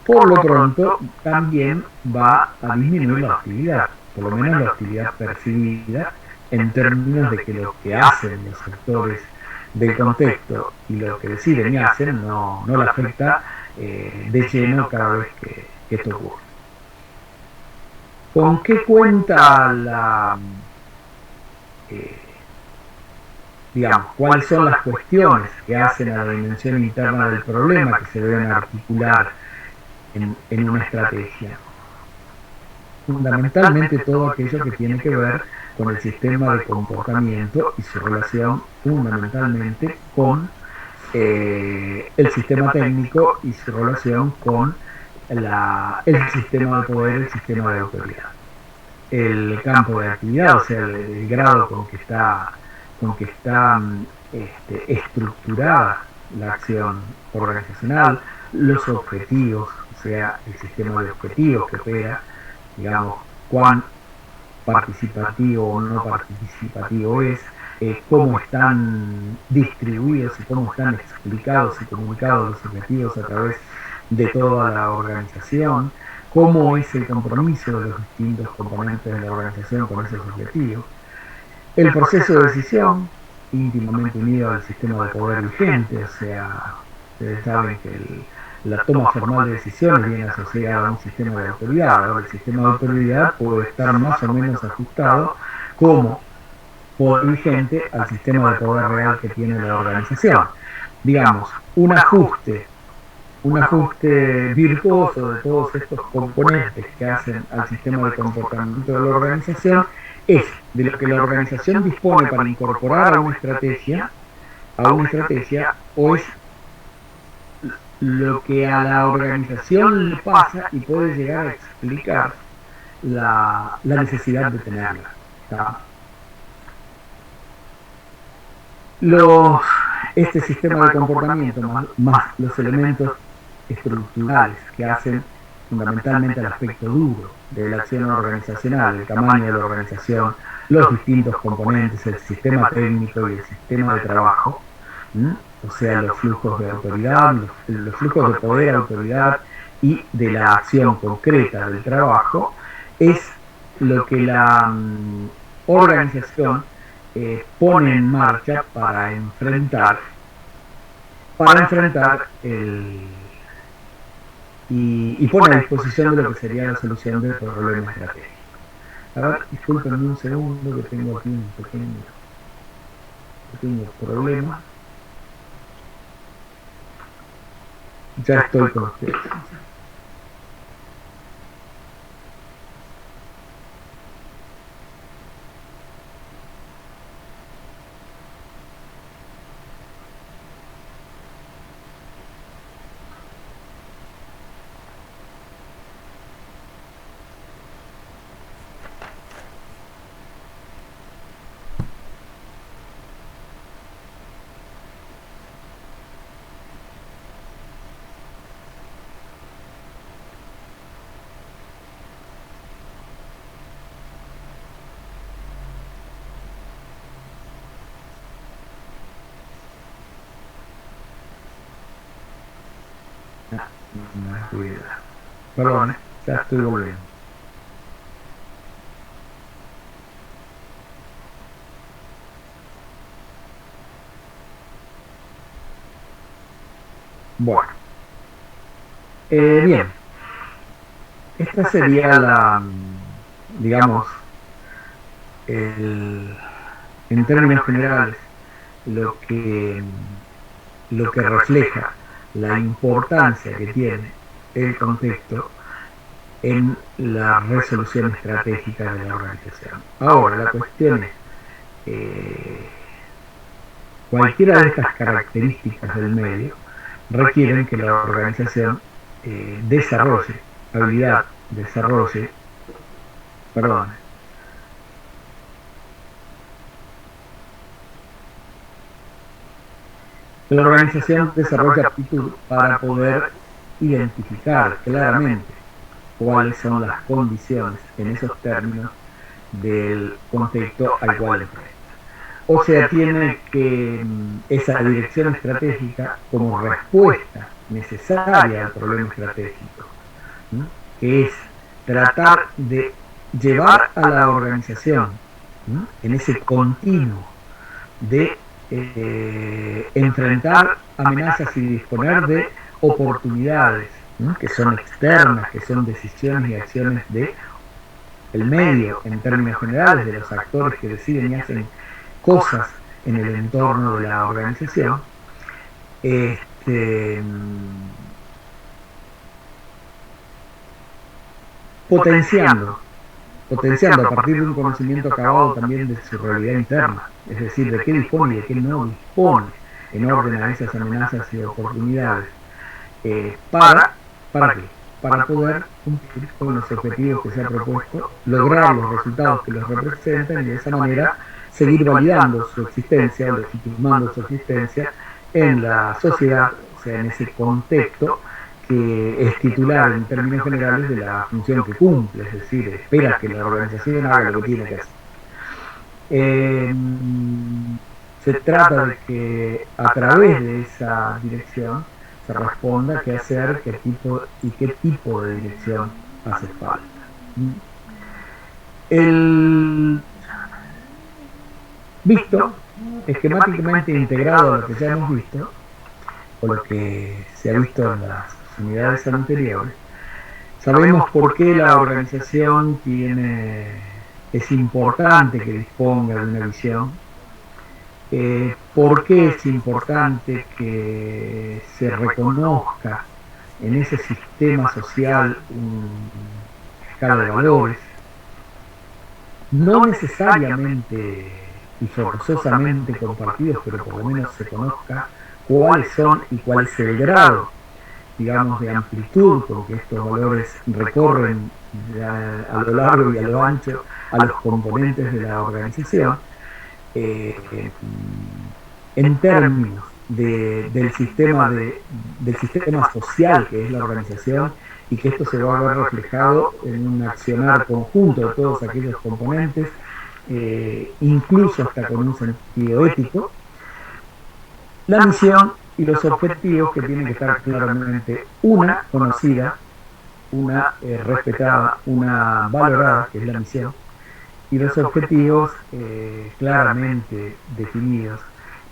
Por lo pronto, también va a disminuir la hostilidad, por lo menos la hostilidad percibida, en términos de que lo que hacen los actores del contexto y lo que deciden y hacen no le afecta de lleno cada vez que esto ocurre. ¿Con qué cuenta eh, digamos, cuáles son las cuestiones que hacen a la dimensión interna del problema que se deben articular en una estrategia. Fundamentalmente todo aquello que tiene que ver con el sistema de comportamiento y su relación fundamentalmente con el sistema técnico y su relación con el sistema de poder, el sistema de autoridad. El campo de actividad, o sea, el grado con que está estructurada la acción organizacional, los objetivos, o sea, el sistema de objetivos que opera, digamos, cuán participativo o no participativo es, cómo están distribuidos y cómo están explicados y comunicados los objetivos a través de toda la organización, cómo es el compromiso de los distintos componentes de la organización con esos objetivos, el proceso de decisión, íntimamente unido al sistema de poder vigente, o sea, ustedes saben que la toma formal de decisiones viene asociada a un sistema de autoridad. Ahora, el sistema de autoridad puede estar más o menos ajustado como poder vigente al sistema de poder real que tiene la organización. Digamos, un ajuste virtuoso de todos estos componentes que hacen al sistema de comportamiento de la organización es de lo que la organización dispone para incorporar a una estrategia o es lo que a la organización le pasa y puede llegar a explicar la necesidad de tenerla. ¿Está? Este sistema de comportamiento más los elementos estructurales que hacen fundamentalmente el aspecto duro de la acción organizacional, el tamaño de la organización, los distintos componentes, el sistema técnico y el sistema de trabajo, o sea, los flujos de autoridad, los flujos de poder, autoridad y de la acción concreta del trabajo, es lo que la organización pone en marcha para enfrentar y pone a disposición de lo que sería la solución del problema estratégico. A ver, discúlpenme un segundo que tengo aquí un pequeño problema. Ya estoy con ustedes. Perdón, ya estoy volviendo. Bueno, bien, esta sería digamos, en términos generales, lo que refleja la importancia que tiene el contexto en la resolución estratégica de la organización. Ahora, la cuestión es, cualquiera de estas características del medio requieren que la organización desarrolle la organización desarrolla aptitud para poder identificar claramente cuáles son las condiciones en esos términos del contexto al cual enfrenta. O sea, tiene que esa dirección estratégica como respuesta necesaria al problema estratégico, ¿no? Que es tratar de llevar a la organización, ¿no?, en ese continuo de enfrentar amenazas y disponer de oportunidades, ¿no?, que son externas, que son decisiones y acciones de el medio en términos generales de los actores que deciden y hacen cosas en el entorno de la organización, potenciando a partir de un conocimiento acabado también de su realidad interna, es decir, de qué dispone y de qué no dispone en orden a esas amenazas y oportunidades, ¿para qué? Para poder cumplir con los objetivos que se ha propuesto, lograr los resultados que los representan y de esa manera seguir validando su existencia, legitimando su existencia en la sociedad, o sea, en ese contexto que es titular en términos generales de la función que cumple, es decir, espera que la organización haga lo que tiene que hacer. Se trata de que a través de esa dirección se responda qué hacer, qué tipo de dirección hace falta. El visto, esquemáticamente integrado a lo que ya hemos visto, o lo que se ha visto en las unidades anteriores, sabemos por qué la organización es importante que disponga de una visión, por qué es importante que se reconozca en ese sistema social una escala de valores, no necesariamente y forzosamente compartidos, pero por lo menos se conozca cuáles son y cuál es el grado, digamos, de amplitud con que estos valores recorren a lo largo y a lo ancho a los componentes de la organización, en términos del sistema social que es la organización, y que esto se va a ver reflejado en un accionar conjunto de todos aquellos componentes, incluso hasta con un sentido ético, la misión y los objetivos que tienen que estar claramente, una conocida, una respetada, una valorada, que es la misión, y los objetivos claramente definidos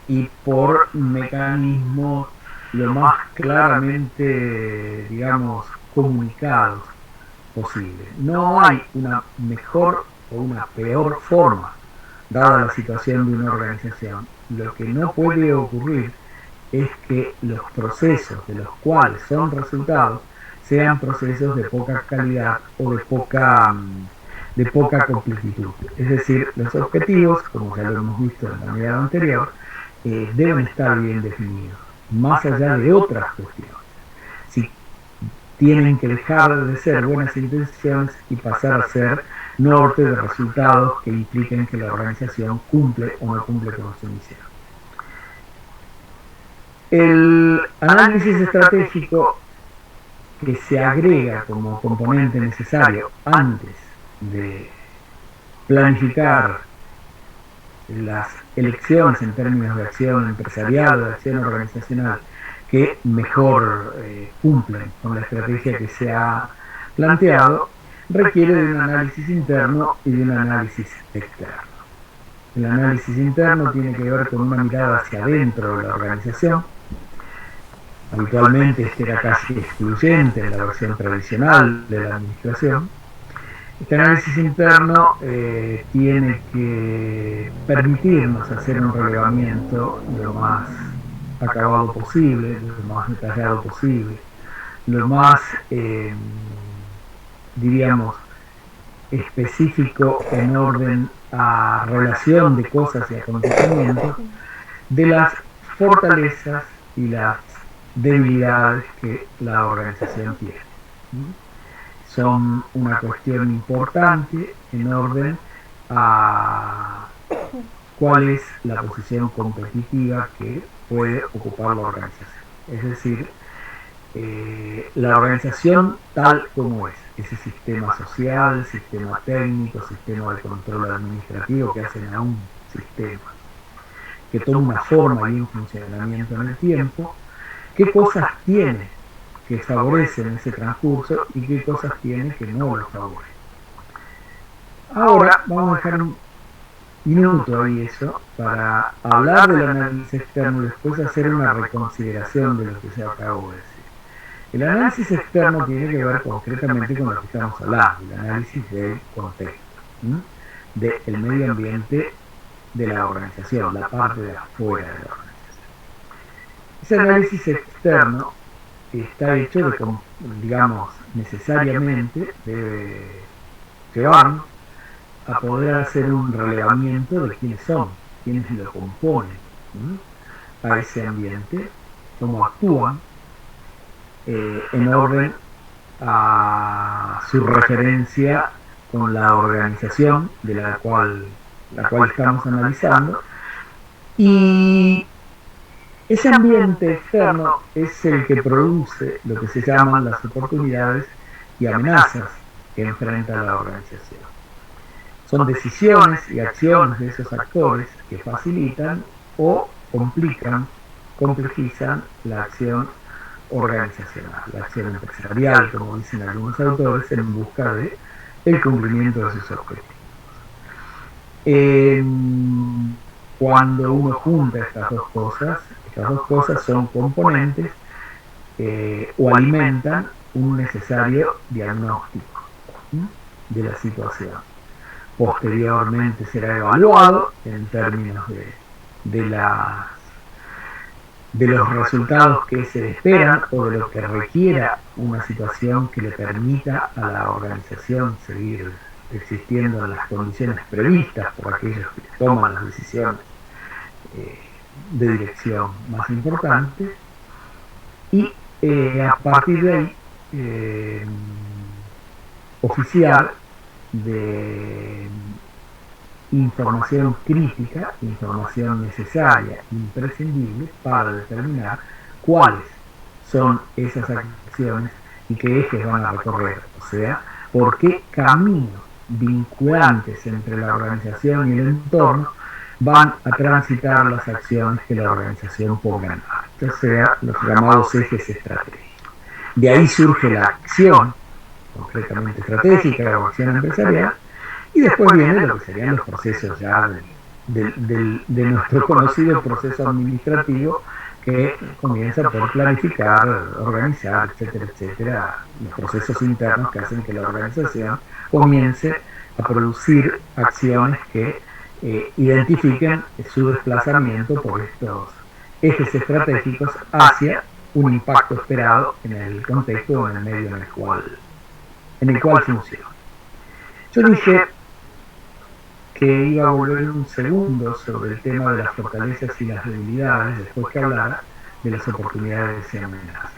y por mecanismos lo más claramente, digamos, comunicados posible. No hay una mejor o una peor forma, dada la situación de una organización. Lo que no puede ocurrir es que los procesos de los cuales son resultados sean procesos de poca calidad o de poca completitud. Es decir, los objetivos, como ya lo hemos visto en la unidad anterior, deben estar bien definidos, más allá de otras cuestiones. Si tienen que dejar de ser buenas intenciones y pasar a ser norte de resultados que impliquen que la organización cumple o no cumple con su misión. El análisis estratégico que se agrega como componente necesario antes de planificar las elecciones en términos de acción empresarial o de acción organizacional que mejor cumplen con la estrategia que se ha planteado, requiere de un análisis interno y de un análisis externo. El análisis interno tiene que ver con una mirada hacia adentro de la organización. Habitualmente este era casi excluyente en la versión tradicional de la administración. Este análisis interno tiene que permitirnos hacer un relevamiento lo más acabado posible, lo más detallado posible, lo más, diríamos, específico en orden a relación de cosas y acontecimientos, de las fortalezas y las debilidades que la organización tiene. Son una cuestión importante en orden a cuál es la posición competitiva que puede ocupar la organización. Es decir, la organización tal como es, ese sistema social, sistema técnico, sistema de control administrativo que hacen a un sistema, que toma una forma y un funcionamiento en el tiempo, qué cosas tiene que favorecen ese transcurso y qué cosas tiene que no lo favorecen. Ahora vamos a dejar un minuto ahí eso para hablar del análisis externo y después hacer una reconsideración de lo que se acabó de decir. El análisis externo tiene que ver concretamente con lo que estamos hablando, el análisis del contexto, del medio ambiente de la organización, la parte de afuera de la organización. Ese análisis externo está hecho de, digamos, necesariamente debe llevarnos a poder hacer un relevamiento de quiénes son, quiénes lo componen, a ese ambiente, cómo actúan, en orden a su referencia con la organización de la cual estamos analizando, y ese ambiente externo es el que produce lo que se llaman las oportunidades y amenazas que enfrenta la organización. Son decisiones y acciones de esos actores que facilitan o complican, complejizan la acción organizacional, la acción empresarial, como dicen algunos autores, en busca de el cumplimiento de sus objetivos. Cuando uno junta estas dos cosas son componentes o alimentan un necesario diagnóstico de la situación. Posteriormente será evaluado en términos de los resultados que se esperan o de lo que requiera una situación que le permita a la organización seguir existiendo en las condiciones previstas por aquellos que toman las decisiones de dirección más importantes, y a partir de ahí oficiar de información crítica, información necesaria, imprescindible para determinar cuáles son esas acciones y qué ejes van a recorrer, o sea, por qué caminos vinculantes entre la organización y el entorno van a transitar las acciones que la organización ponga en marcha, o sea, los llamados ejes estratégicos. De ahí surge la acción, concretamente estratégica, o acción empresarial, y después viene lo que serían los procesos ya de nuestro conocido proceso administrativo, que comienza por planificar, organizar, etcétera, etcétera, los procesos internos que hacen que la organización comience a producir acciones que identifiquen su desplazamiento por estos ejes estratégicos hacia un impacto esperado en el contexto o en el medio en el cual funciona. Yo dije que iba a volver un segundo sobre el tema de las fortalezas y las debilidades después que hablara de las oportunidades y amenazas.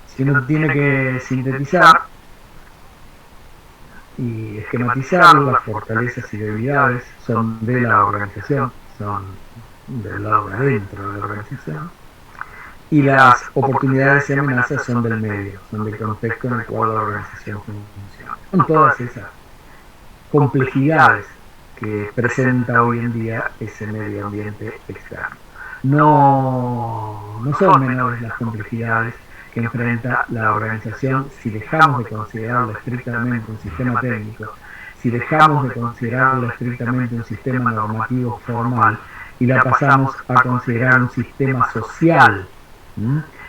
Si uno tiene que sintetizar y esquematizar, las fortalezas y debilidades son de la organización, son del lado de adentro de la organización, y las oportunidades y amenazas son del medio, son del contexto en el cual la organización funciona. Son todas esas complejidades que presenta hoy en día ese medio ambiente externo. No son menores las complejidades que enfrenta la organización si dejamos de considerarlo estrictamente un sistema técnico, si dejamos de considerarlo estrictamente un sistema normativo formal y la pasamos a considerar un sistema social,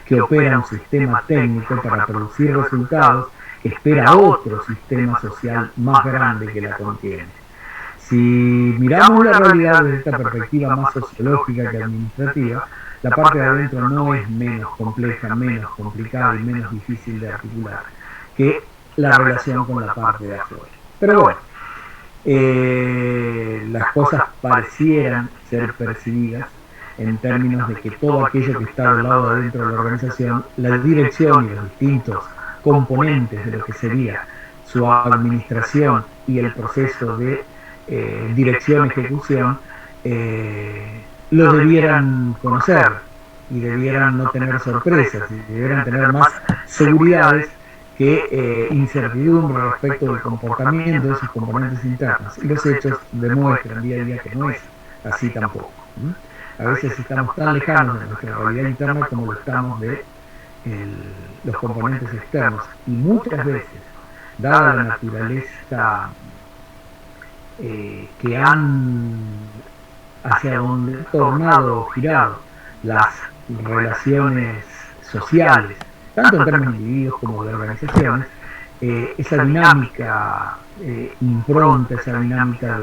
que opera un sistema técnico para producir resultados que espera otro sistema social más grande que la contiene. Si miramos la realidad desde esta perspectiva más sociológica que administrativa, la parte de adentro no es menos compleja, menos complicada y menos difícil de articular que la relación con la parte de afuera. Pero bueno, las cosas parecieran ser percibidas en términos de que todo aquello que está del lado de adentro de la organización, la dirección y los distintos componentes de lo que sería su administración y el proceso de dirección-ejecución, lo debieran conocer y debieran no tener sorpresas y debieran tener más seguridades que incertidumbre respecto del comportamiento de sus componentes internos, y los hechos demuestran día a día que no es así tampoco. A veces estamos tan lejanos de nuestra realidad interna como lo estamos de los componentes externos, y muchas veces, dada la naturaleza que han hacia donde tornado o girado las relaciones sociales tanto en términos de individuos como de organizaciones, esa dinámica impronta, esa dinámica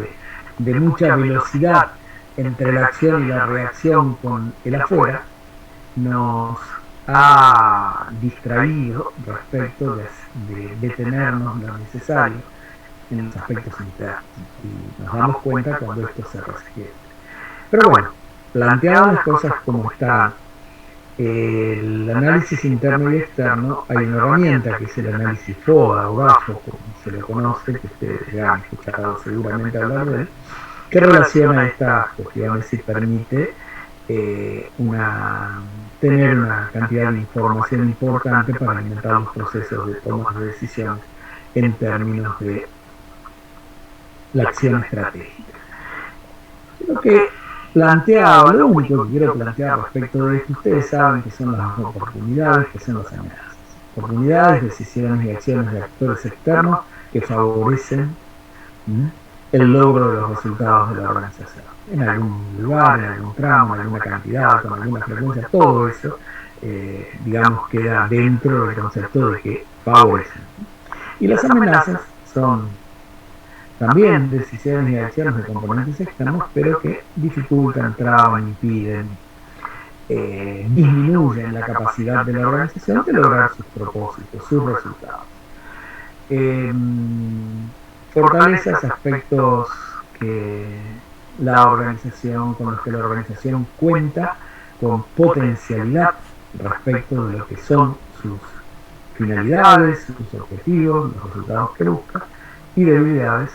de mucha velocidad entre la acción y la reacción con el afuera, nos ha distraído respecto de detenernos lo necesario en los aspectos internos, y nos damos cuenta cuando esto se requiere. Pero bueno, planteadas las cosas como están, el análisis interno y externo, hay una herramienta que es el análisis FODA o GAFO, como se lo conoce, que ustedes ya han escuchado seguramente hablar de él, que relaciona estas cuestiones y permite tener una cantidad de información importante para alimentar los procesos de toma de decisiones en términos de la acción estratégica. Lo que planteaba, lo único que quiero plantear respecto de esto, ustedes saben que son las oportunidades, que son las amenazas. Oportunidades, decisiones y acciones de actores externos que favorecen el logro de los resultados de la organización. En algún lugar, en algún tramo, en alguna cantidad, con alguna frecuencia, todo eso, digamos, queda dentro del concepto de que favorecen. Y las amenazas son también decisiones y acciones de componentes externos, pero que dificultan, traban, impiden, disminuyen la capacidad de la organización de lograr sus propósitos, sus resultados. Fortalezas, aspectos con los que la organización cuenta con potencialidad respecto de lo que son sus finalidades, sus objetivos, los resultados que busca, y debilidades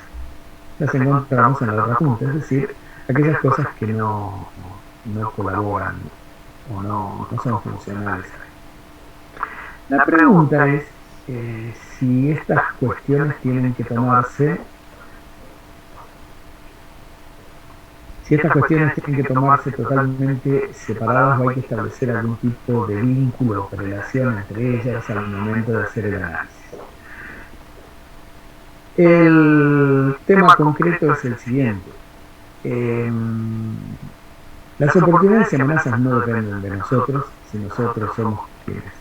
las encontramos en la otra punta, es decir, aquellas cosas que no colaboran o no son funcionales. La pregunta es si estas cuestiones tienen que tomarse totalmente separadas, o hay que establecer algún tipo de vínculo o relación entre ellas al momento de hacer el análisis. El tema concreto es el siguiente. Las oportunidades y amenazas no dependen de nosotros, si nosotros somos quienes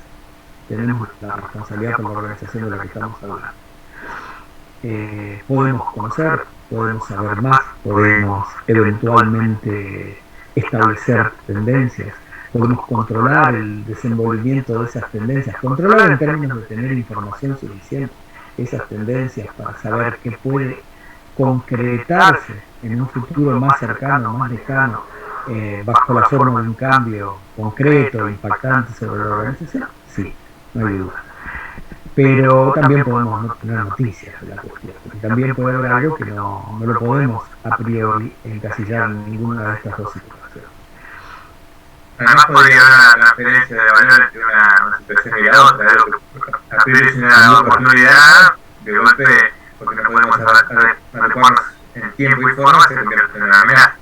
tenemos la responsabilidad por la organización de la que estamos hablando. Podemos conocer, podemos saber más, podemos eventualmente establecer tendencias, podemos controlar el desenvolvimiento de esas tendencias, controlar en términos de tener información suficiente esas tendencias para saber qué puede concretarse en un futuro más cercano, más lejano, bajo la forma de un cambio concreto, impactante sobre la organización. Sí, no hay duda. Pero también podemos no tener noticias de la cuestión, porque también puede haber algo que no lo podemos a priori encasillar en ninguna de estas dos situaciones. Además podría haber una transferencia de valor entre una situación y la otra, algo que a priori es una oportunidad, de golpe, porque no podemos adecuarnos en tiempo y forma, se convierte en una amenaza.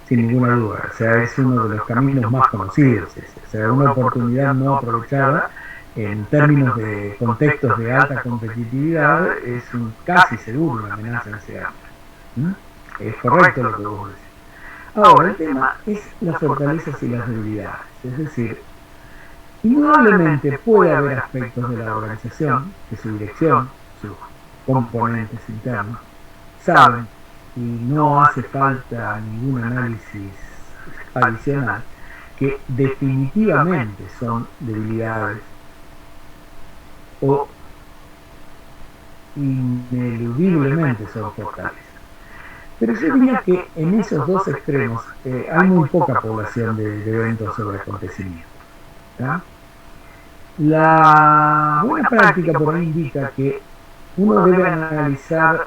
Sin ninguna duda, o sea, es uno de los caminos más conocidos, o sea, una oportunidad no aprovechada en términos de contextos de alta competitividad es casi seguro una amenaza en ese ámbito. Es correcto lo que vos decís. Ahora, el tema es las fortalezas y las debilidades, es decir, indudablemente puede haber aspectos de la organización que su dirección, sus componentes internos, saben, y no hace falta ningún análisis adicional, que definitivamente son debilidades o ineludiblemente son fortalezas. Pero yo diría que en esos dos extremos hay muy poca población de eventos sobre acontecimientos. ¿Tá? La buena práctica por ahí indica que uno debe analizar,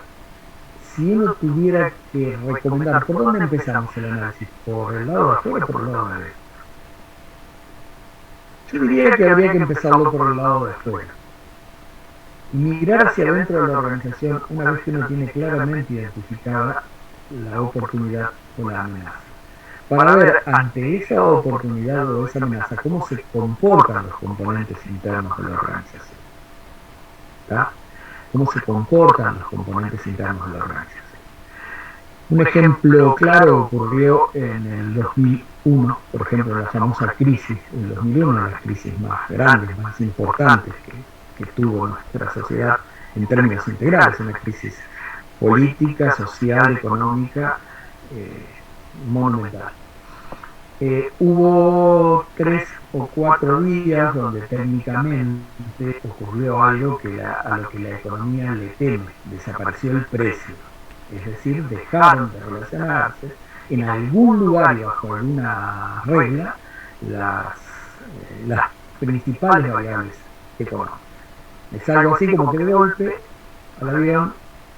si uno tuviera que recomendar, ¿por dónde empezamos el análisis? ¿Por el lado de afuera o por el lado de adentro? Yo diría que habría que empezarlo por el lado de afuera. Mirar hacia adentro de la organización una vez que uno tiene claramente identificada la oportunidad o la amenaza, para ver ante esa oportunidad o esa amenaza cómo se comportan los componentes internos de la organización. ¿Tá? Cómo se comportan los componentes internos de la organización. Un ejemplo claro ocurrió en el 2001 2001, por ejemplo, la famosa crisis del 2001, una de las crisis más grandes, más importantes que tuvo nuestra sociedad en términos integrales, una crisis política, social, económica, monumental. Hubo 3 o 4 días donde técnicamente ocurrió algo a lo que la economía le teme: desapareció el precio, es decir, dejaron de relacionarse en algún lugar y bajo alguna regla las principales variables económicas. Es algo así como que de golpe al avión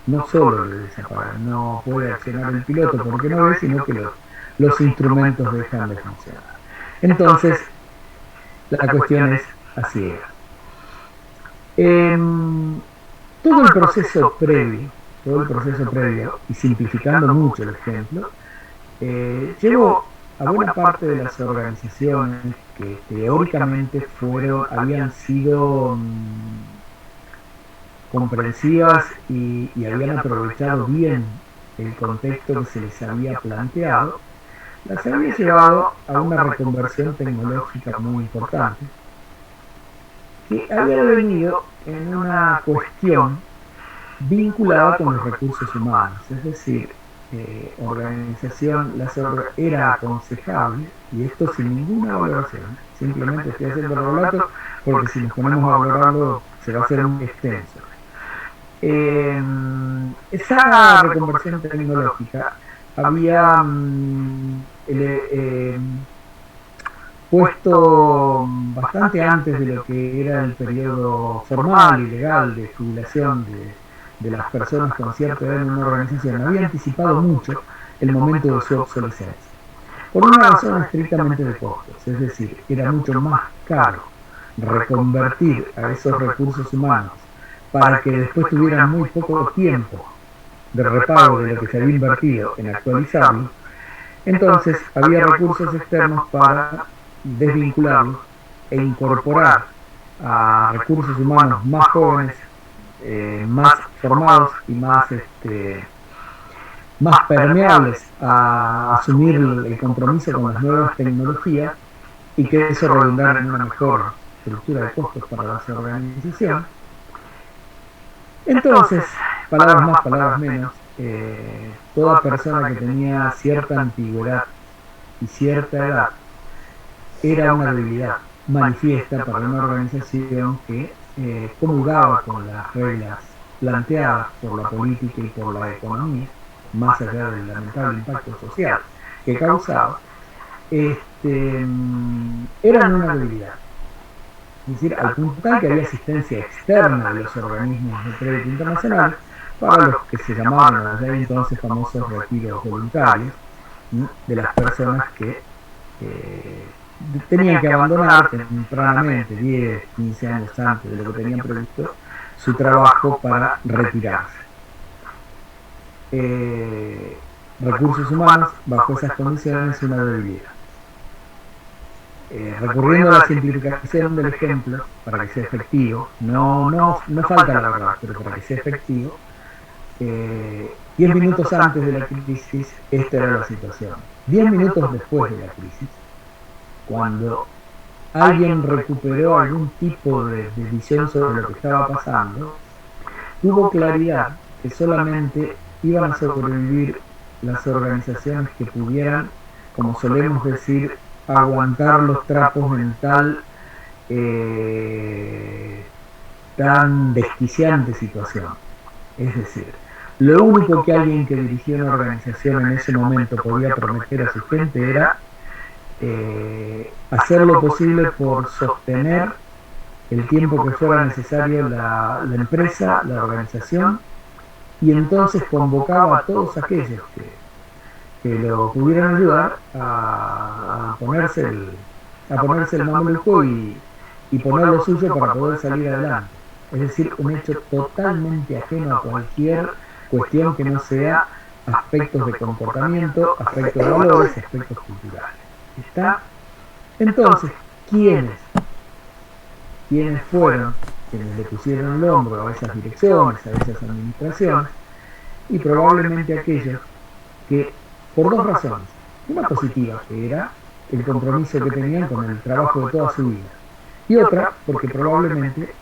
no solo le desapaga, no puede accionar el piloto porque no ve, sino que los instrumentos dejan de funcionar. Entonces, la cuestión es así. Todo el proceso previo, y simplificando mucho el ejemplo, llevó a buena parte de las organizaciones que teóricamente habían sido comprensivas y habían aprovechado bien el contexto que se les había planteado, las había llevado a una reconversión tecnológica muy importante, que había venido en una cuestión vinculada con los recursos humanos. Es decir, era aconsejable, y esto sin ninguna valoración, simplemente estoy haciendo el relato porque si nos ponemos a valorarlo se va a hacer muy extenso. Esa reconversión tecnológica había puesto bastante antes de lo que era el periodo formal y legal de jubilación de las personas con cierta edad en una organización, había anticipado mucho el momento de su obsolescencia, por una razón estrictamente de costos. Es decir, era mucho más caro reconvertir a esos recursos humanos para que después tuvieran muy poco tiempo de repago de lo que se había invertido en actualizarlo. Entonces había recursos externos para desvincularlos e incorporar a recursos humanos más jóvenes, más formados y más permeables a asumir el compromiso con las nuevas tecnologías, y que eso redundara en una mejor estructura de costos para la organización. Entonces, palabras más, palabras menos, toda persona que tenía cierta antigüedad y cierta edad era una debilidad manifiesta para una organización que comulgaba con las reglas planteadas por la política y por la economía, más allá del lamentable impacto social que causaba. Eran una debilidad. Es decir, al punto tal que había asistencia externa de los organismos de crédito internacional para los que se llamaban allá entonces famosos retiros voluntarios, de las personas que tenían que abandonar tempranamente, 10, 15 años antes de lo que tenían previsto, su trabajo para retirarse. Recursos humanos, bajo esas condiciones, es una debilidad. Recurriendo a la simplificación del ejemplo, para que sea efectivo, no falta la verdad, pero para que sea efectivo, 10 minutos antes de la crisis, esta era la situación. 10 minutos después de la crisis, cuando alguien recuperó algún tipo de visión sobre lo que estaba pasando, tuvo claridad que solamente iban a sobrevivir las organizaciones que pudieran, como solemos decir, aguantar los trapos en tan desquiciante situación. Es decir, lo único que alguien que dirigía una organización en ese momento podía prometer a su gente era hacer lo posible por sostener el tiempo que fuera necesario la empresa, la organización, y entonces convocaba a todos aquellos que lo pudieran ayudar a ponerse el mameluco y poner lo suyo para poder salir adelante. Es decir, un hecho totalmente ajeno a cualquier cuestión que no sea aspectos de comportamiento, aspectos de valores, aspectos culturales. ¿Está? Entonces, ¿quiénes fueron quienes le pusieron el hombro a esas direcciones, a esas administraciones? Y probablemente aquellos que, por dos razones: una positiva, que era el compromiso que tenían con el trabajo de toda su vida. Y otra, porque probablemente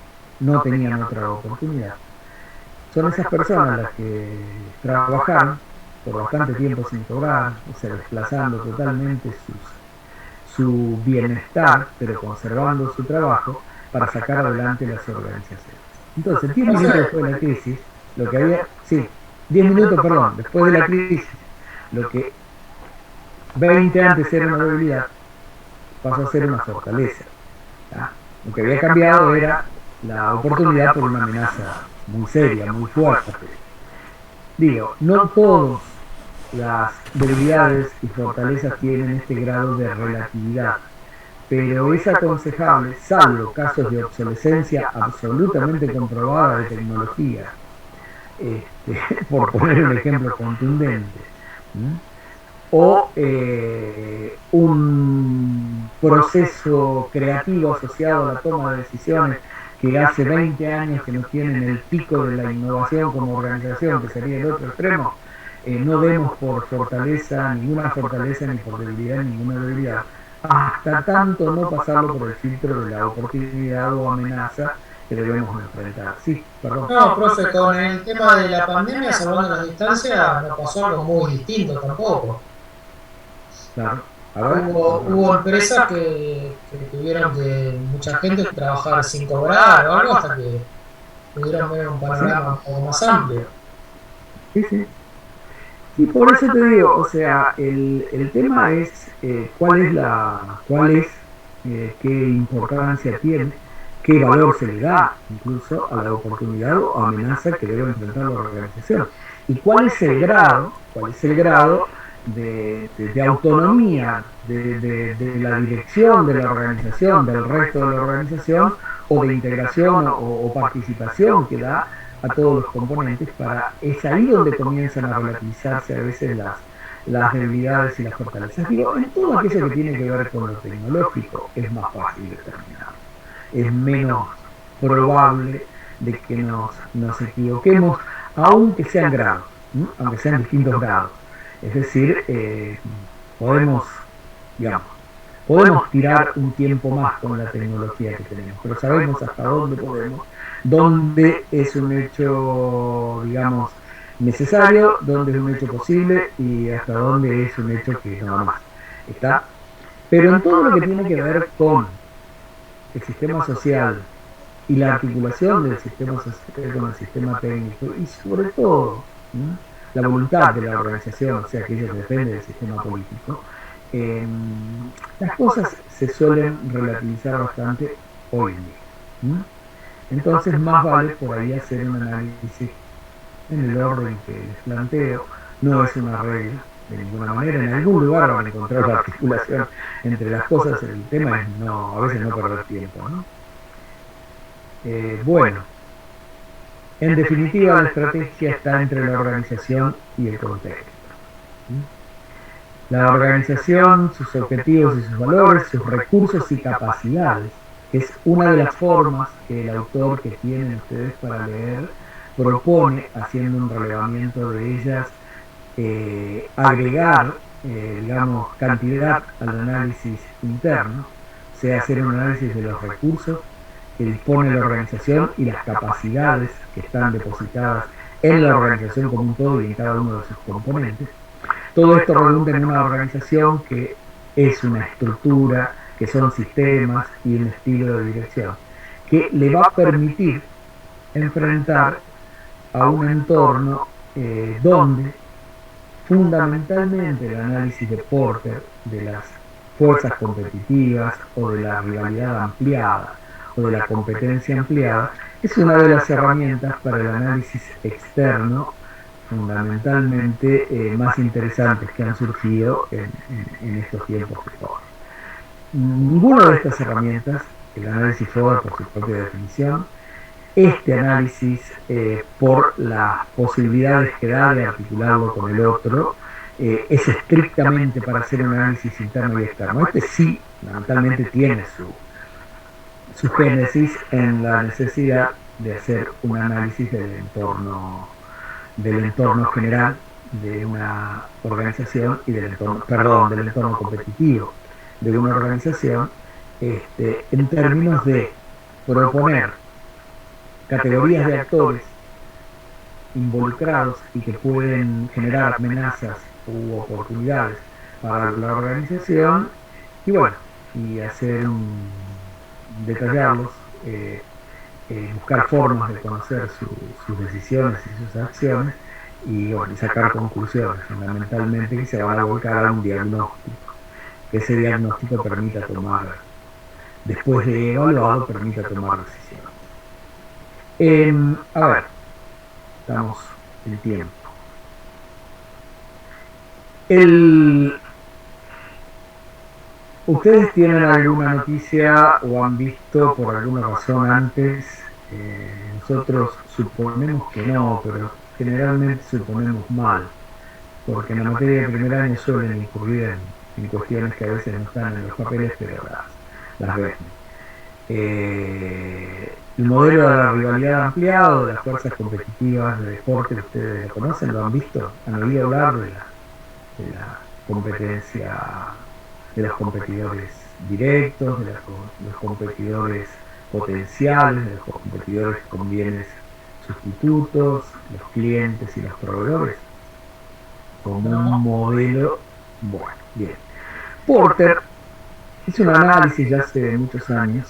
no tenían otra oportunidad. Son esas personas las que trabajaron por bastante tiempo sin cobrar, o sea, desplazando totalmente su bienestar, pero conservando su trabajo para sacar adelante las organizaciones. Entonces, 10 minutos después de la crisis, lo que había, sí, 10 minutos, perdón, después de la crisis, lo que 20 antes era una debilidad, pasó a ser una fortaleza. ¿Ya? Lo que había cambiado era la oportunidad por una amenaza muy seria, muy fuerte. Digo, no todas las debilidades y fortalezas tienen este grado de relatividad, pero es aconsejable, salvo casos de obsolescencia absolutamente comprobada de tecnología, por poner un ejemplo contundente, o un proceso creativo asociado a la toma de decisiones que hace 20 años que no tienen el pico de la innovación como organización, que sería el otro extremo, no vemos por fortaleza, ninguna fortaleza, ni por debilidad, ninguna debilidad, hasta tanto no pasarlo por el filtro de la oportunidad o amenaza que debemos enfrentar. Sí, perdón. No, profe, con el tema de la pandemia, salvando las distancias, no pasó algo muy distinto tampoco. Claro. Ver, hubo empresas que tuvieron que mucha gente trabajar sin cobrar o algo hasta que pudieron ver un panorama un poco más amplio. Sí, sí. Y por eso te digo, o sea, el tema es cuál es, qué importancia tiene, qué valor se le da incluso a la oportunidad o amenaza que debe enfrentar la organización. Y cuál es el grado de autonomía de la dirección de la organización, del resto de la organización, o de integración o participación que da a todos los componentes. Es ahí donde comienzan a relativizarse a veces las debilidades y las fortalezas. Digo, en todo aquello que tiene que ver con lo tecnológico es más fácil determinar, es menos probable de que nos equivoquemos, aunque sean grados, aunque sean distintos grados. Es decir, podemos tirar un tiempo más con la tecnología que tenemos, pero sabemos hasta dónde podemos, dónde es un hecho, digamos, necesario, dónde es un hecho posible y hasta dónde es un hecho que nada más está. Pero en todo lo que tiene que ver con el sistema social y la articulación del sistema social con el sistema técnico y sobre todo la voluntad de la organización, o sea, aquello que depende del sistema político, las cosas se suelen relativizar bastante hoy en día. Entonces más vale por ahí hacer un análisis en el orden que les planteo. No es una regla de ninguna manera, en algún lugar van a encontrar la articulación entre las cosas. El tema es a veces no perder tiempo, ¿no? Bueno, en definitiva la estrategia está entre la organización y el contexto. La organización, sus objetivos y sus valores, sus recursos y capacidades, que es una de las formas que el autor que tienen ustedes para leer propone, haciendo un relevamiento de ellas, agregar, digamos, cantidad al análisis interno, o sea, hacer un análisis de los recursos que dispone la organización y las capacidades que están depositadas en la organización como un todo y en cada uno de sus componentes. Todo esto redunda en una organización que es una estructura, que son sistemas y un estilo de dirección, que le va a permitir enfrentar a un entorno donde fundamentalmente el análisis de Porter de las fuerzas competitivas o de la rivalidad ampliada o de la competencia ampliada es una de las herramientas para el análisis externo fundamentalmente más interesantes que han surgido en estos tiempos que corren. Ninguna de estas herramientas, el análisis FODA por su propia definición, este análisis por las posibilidades que da de articularlo con el otro, es estrictamente para hacer un análisis interno y externo. Este sí, fundamentalmente tiene su génesis en la necesidad de hacer un análisis del entorno general de una organización y del entorno competitivo. de una organización, en términos de proponer categorías de actores involucrados y que pueden generar amenazas u oportunidades para la organización, y bueno, y detallarlos, buscar formas de conocer sus decisiones y sus acciones, y bueno, y sacar conclusiones, fundamentalmente que se van a volcar a un diagnóstico, que ese diagnóstico permita tomar, después de evaluado, permita tomar decisiones. A ver, estamos en tiempo. ¿Ustedes tienen alguna noticia o han visto por alguna razón antes? Nosotros suponemos que no, pero generalmente suponemos mal, porque en la materia de primer año suelen incurrir en cuestiones que a veces no están en los papeles, pero las ven. El modelo de la rivalidad ampliado, de las fuerzas competitivas de deporte, ¿ustedes lo conocen? ¿Lo han visto? ¿Han oído hablar de la competencia, de los competidores directos, de los competidores potenciales, de los competidores con bienes sustitutos, los clientes y los proveedores? Como un modelo, bueno, bien. Porter hizo un análisis ya hace muchos años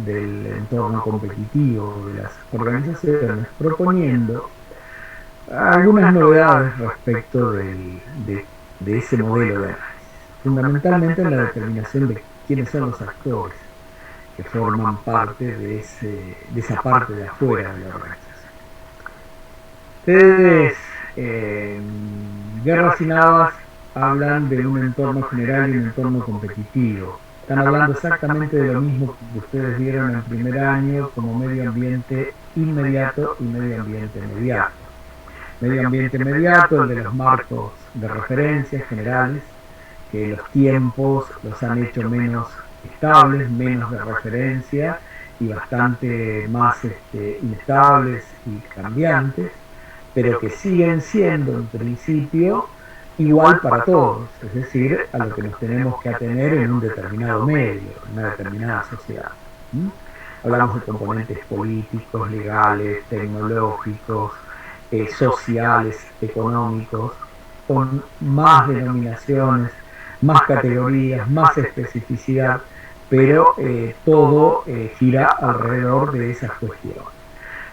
del entorno competitivo de las organizaciones, proponiendo algunas novedades respecto de ese modelo de análisis, fundamentalmente en la determinación de quiénes son los actores que forman parte de esa parte de afuera de la organización. Ustedes, Guerras y Navas, hablan de un entorno general y un entorno competitivo. Están hablando exactamente de lo mismo que ustedes vieron en primer año como medio ambiente inmediato y medio ambiente inmediato. Medio ambiente inmediato, el de los marcos de referencias generales, que los tiempos los han hecho menos estables, menos de referencia y bastante más inestables y cambiantes, pero que siguen siendo en principio igual para todos, es decir, a lo que nos tenemos que atener en un determinado medio, en una determinada sociedad. Hablamos de componentes políticos, legales, tecnológicos, sociales, económicos, con más denominaciones, más categorías, más especificidad, pero todo gira alrededor de esas cuestiones.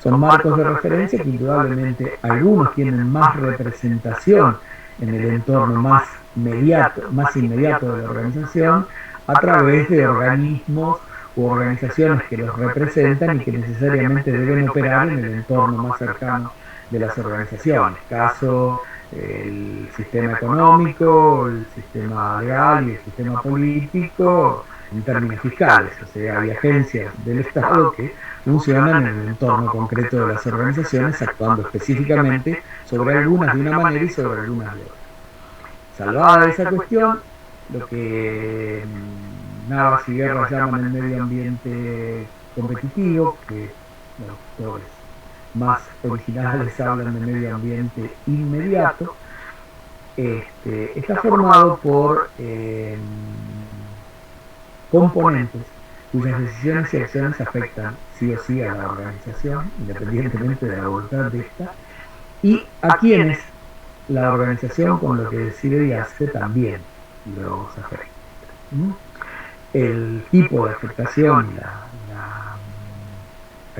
Son marcos de referencia que indudablemente algunos tienen más representación en el entorno más inmediato de la organización, a través de organismos u organizaciones que los representan y que necesariamente deben operar en el entorno más cercano de las organizaciones. Caso el sistema económico, el sistema legal y el sistema político en términos fiscales, o sea, hay agencias del Estado que funcionan en el entorno concreto de las organizaciones, actuando específicamente sobre algunas de una manera y sobre algunas de otra. Salvada esa cuestión, lo que Navas y Guerra llaman el medio ambiente competitivo, que los autores más originales hablan de medio ambiente inmediato, está formado por componentes cuyas decisiones y acciones afectan sí o sí a la organización, independientemente de la voluntad de esta, y a quienes la organización con lo que decide y hace también los afecta. El tipo de afectación y la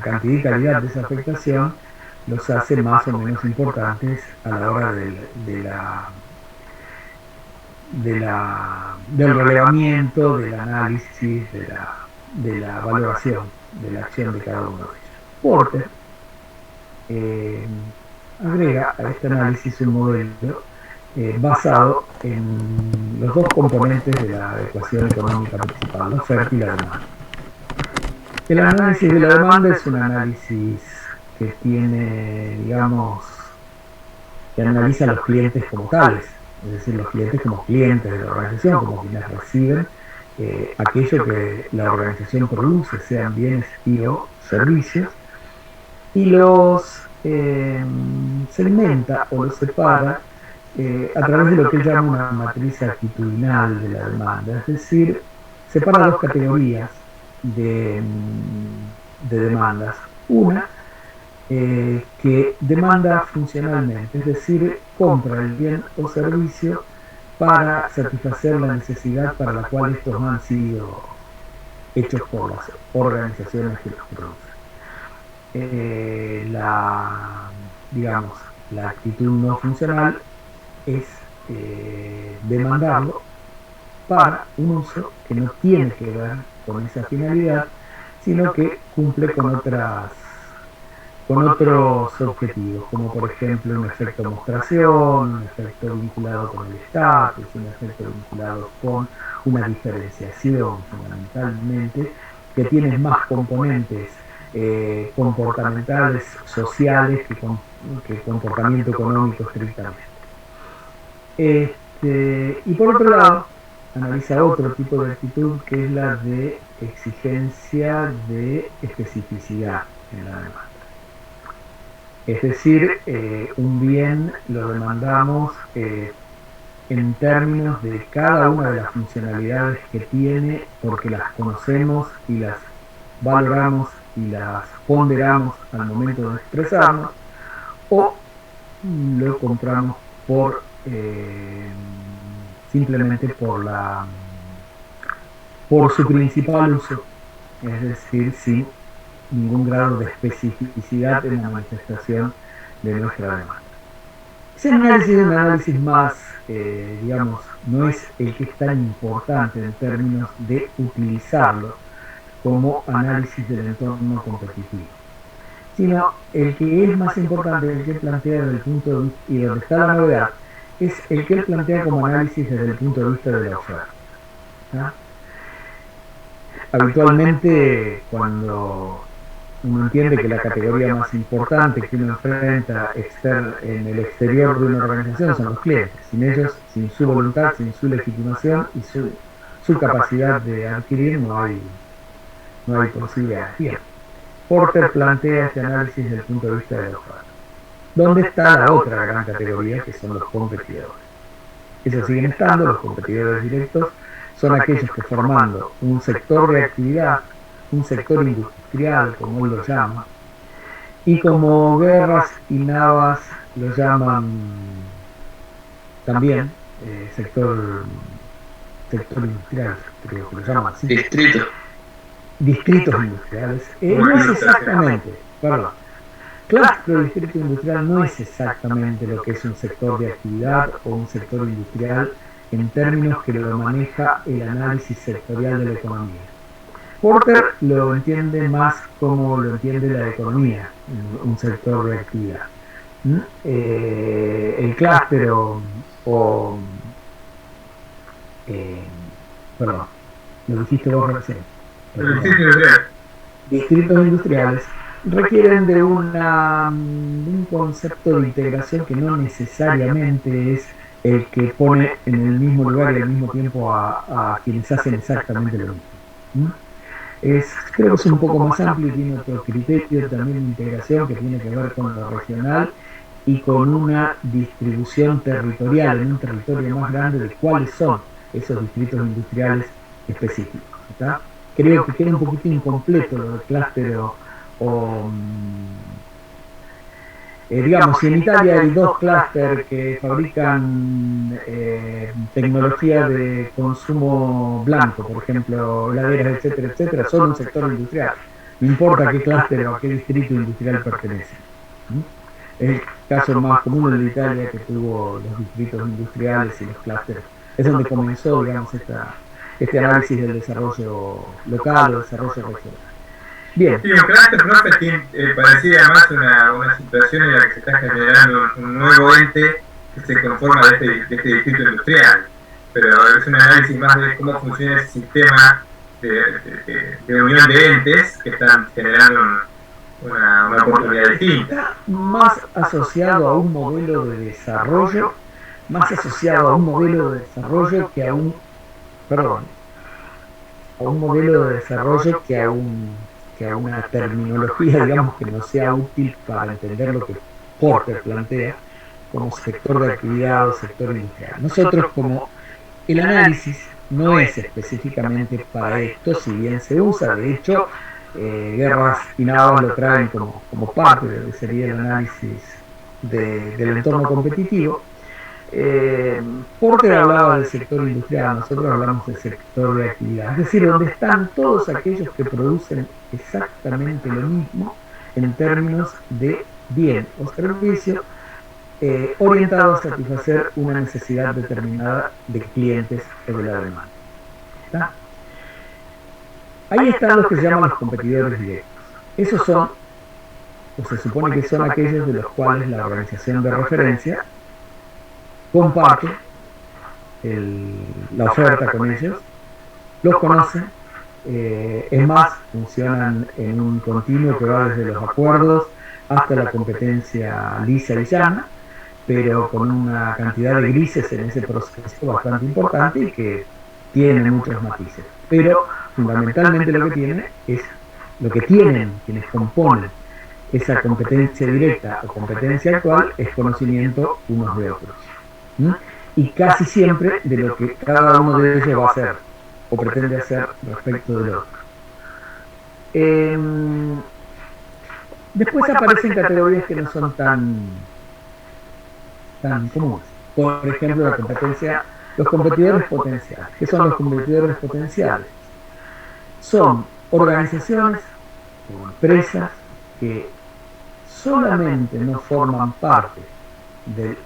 cantidad y calidad de esa afectación los hace más o menos importantes a la hora del relevamiento, del análisis, de la valoración de la acción de cada uno de ellos. Porter agrega a este análisis un modelo basado en los dos componentes de la ecuación económica principal, la oferta y la demanda. El análisis de la demanda es un análisis que tiene, digamos, que analiza a los clientes como tales, es decir, los clientes como clientes de la organización, como quienes reciben aquello que la organización produce, sean bienes y o servicios, y los segmenta o los separa a través de lo que él llama una matriz actitudinal de la demanda, es decir, separa dos categorías de demandas. Una que demanda funcionalmente, es decir, compra el bien o servicio para satisfacer la necesidad para la cual estos han sido hechos por las organizaciones que los producen. Digamos, la actitud no funcional es demandarlo para un uso que no tiene que ver con esa finalidad, sino que cumple con otros objetivos, como por ejemplo un efecto mostración, un efecto vinculado con el estatus, un efecto vinculado con una diferenciación fundamentalmente, que tiene más componentes comportamentales, sociales, que comportamiento económico estrictamente. Y por otro lado, analiza otro tipo de actitud, que es la de exigencia de especificidad en la demanda. Es decir, un bien lo demandamos en términos de cada una de las funcionalidades que tiene, porque las conocemos y las valoramos y las ponderamos al momento de expresarnos, o lo compramos simplemente por su principal uso, es decir, sin ningún grado de especificidad en la manifestación de nuestra demanda. Ese análisis es un análisis más, digamos, no es el que es tan importante en términos de utilizarlo como análisis del entorno competitivo, sino el que es más importante, el que plantea desde el punto de vista, y donde está la novedad, es el que él plantea como análisis desde el punto de vista de la oferta. ¿Ya? Habitualmente, cuando uno entiende que la categoría más importante que uno enfrenta en el exterior de una organización son los clientes. Sin ellos, sin su voluntad, sin su legitimación y su capacidad de adquirir, no hay posibilidad. Bien, Porter plantea este análisis desde el punto de vista de la oferta. ¿Dónde está la otra gran categoría, que son los competidores? Esos siguen estando, los competidores directos son aquellos que, formando un sector de actividad, un sector industrial, como él lo llama, y como Guerras y Navas lo llaman también, sector industrial, creo que lo llaman así. Distritos industriales. No es exactamente, perdón. Cluster o distrito industrial no es exactamente lo que es un sector de actividad o un sector industrial en términos que lo maneja el análisis sectorial de la economía. Porter lo entiende más como lo entiende la economía, un sector de actividad. El clúster perdón, lo dijiste vos recién. Distritos industriales requieren de un concepto de integración que no necesariamente es el que pone en el mismo lugar y al mismo tiempo a quienes hacen exactamente lo mismo. Creo que es un poco más amplio y tiene otro criterio también de integración que tiene que ver con lo regional y con una distribución territorial en un territorio más grande de cuáles son esos distritos industriales específicos. ¿Está? Creo que queda un poquito incompleto lo del clúster digamos, si en Italia hay 2 clústeres que fabrican tecnología de consumo blanco, por ejemplo, heladeras, etcétera, etcétera, son un sector industrial. No importa qué clúster o a qué distrito industrial pertenece. Es el caso más común en Italia, que tuvo los distritos industriales y los clústeres. Es donde comenzó, digamos, este análisis del desarrollo local o desarrollo regional. Bien. Sí, un clúster prospecting parecía más una situación en la que se está generando un nuevo ente que se conforma de este distrito industrial, pero es un análisis más de cómo funciona ese sistema de unión de entes que están generando una oportunidad distinta. Está más asociado a un modelo de desarrollo, que a un modelo de desarrollo que a una terminología, digamos, que no sea útil para entender lo que Porter plantea, como sector de actividad o sector industrial. Nosotros, como el análisis no es específicamente para esto, si bien se usa, de hecho, Guerras y Navas lo traen como parte de lo que sería el análisis del entorno competitivo. Porter hablaba del sector industrial, nosotros hablamos del sector de actividad, es decir, donde están todos aquellos que producen exactamente lo mismo en términos de bien o servicio orientado a satisfacer una necesidad determinada de clientes o de la demanda. ¿Está? Ahí están los que se llaman los competidores directos. Esos son, o se supone que son aquellos de los cuales la organización de referencia comparte la oferta con ellos, los conocen, es más, funcionan en un continuo que va desde los acuerdos hasta la competencia lisa y llana, pero con una cantidad de grises en ese proceso bastante importante y que tiene muchos matices. Pero fundamentalmente lo que tienen quienes componen esa competencia directa o competencia actual es conocimiento unos de otros. Y casi siempre de lo que cada uno de ellos va a hacer o pretende hacer respecto del otro. Después aparecen categorías que no son tan comunes. Por ejemplo, los competidores potenciales. ¿Qué son los competidores potenciales? Son organizaciones o empresas que solamente no forman parte de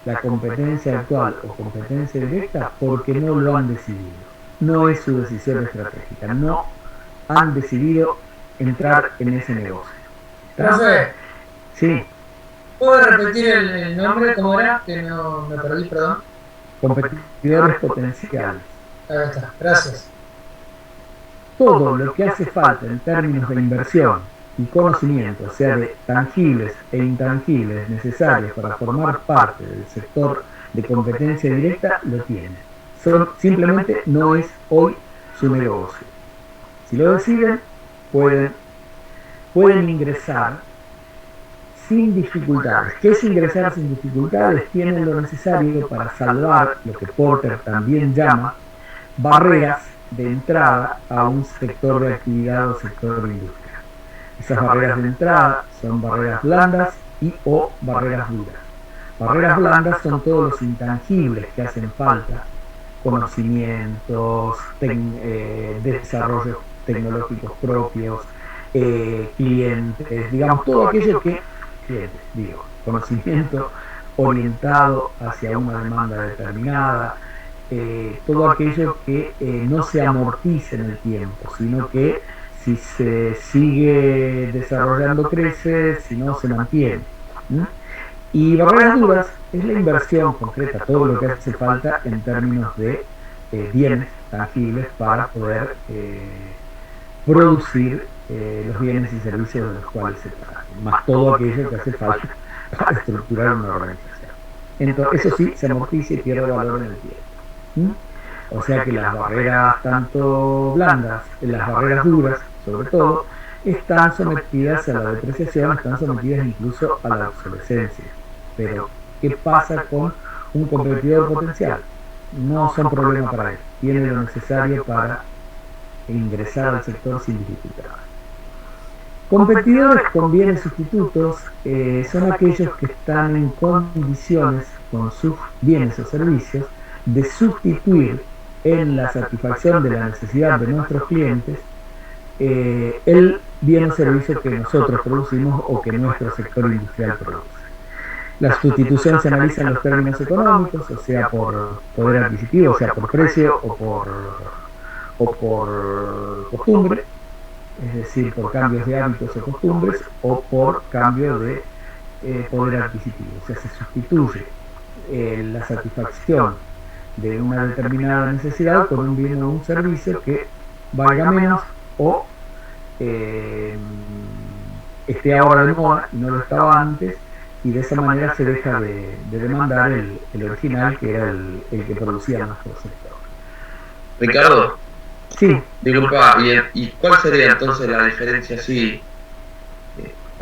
la competencia actual o competencia directa porque no lo han decidido. No es su decisión estratégica. No han decidido entrar en ese negocio. Profe, Sí, ¿puedo repetir el nombre? ¿Cómo era? Que no me perdí, perdón. competidores potenciales. Ahí está, gracias. Todo lo que hace falta en términos de inversión y conocimiento, o sea, de tangibles e intangibles necesarios para formar parte del sector de competencia directa, lo tiene. Simplemente no es hoy su negocio. Si lo deciden, pueden ingresar sin dificultades. ¿Qué es ingresar sin dificultades? Tienen lo necesario para salvar lo que Porter también llama barreras de entrada a un sector de actividad o sector de industria. Esas barreras de entrada son barreras blandas y o barreras duras. Barreras blandas son todos los intangibles que hacen falta, conocimientos, desarrollos tecnológicos propios, clientes, digamos, todo aquello que, conocimiento orientado hacia una demanda determinada, todo aquello que no se amortice en el tiempo, sino que si se sigue desarrollando crece, si no se mantiene. Y barreras duras es la inversión concreta, todo lo que hace falta en términos de bienes tangibles para poder producir los bienes y servicios de los cuales se trata, más todo aquello que hace falta para estructurar una organización. Entonces, eso sí, se amortiza y pierde valor en el tiempo. O sea que las barreras tanto blandas, las barreras duras, sobre todo, están sometidas a la depreciación, están sometidas incluso a la obsolescencia. Pero, ¿qué pasa con un competidor potencial? No son problema para él, tiene lo necesario para ingresar al sector sin dificultades. Competidores con bienes sustitutos son aquellos que están en condiciones con sus bienes o servicios de sustituir en la satisfacción de la necesidad de nuestros clientes el bien o servicio que nosotros producimos o que nuestro sector industrial produce. La sustitución se analiza en los términos económicos, o sea por poder adquisitivo, o sea por precio o por costumbre, es decir, por cambios de hábitos o costumbres o por cambio de poder adquisitivo. O sea, se sustituye la satisfacción de una determinada necesidad con un bien o un servicio que valga menos o esté ahora de moda y no lo estaba antes, y de esa manera se deja de demandar el original, que era el que producía nuestro sector. Ricardo, Sí, disculpa, ¿y cuál sería entonces la diferencia así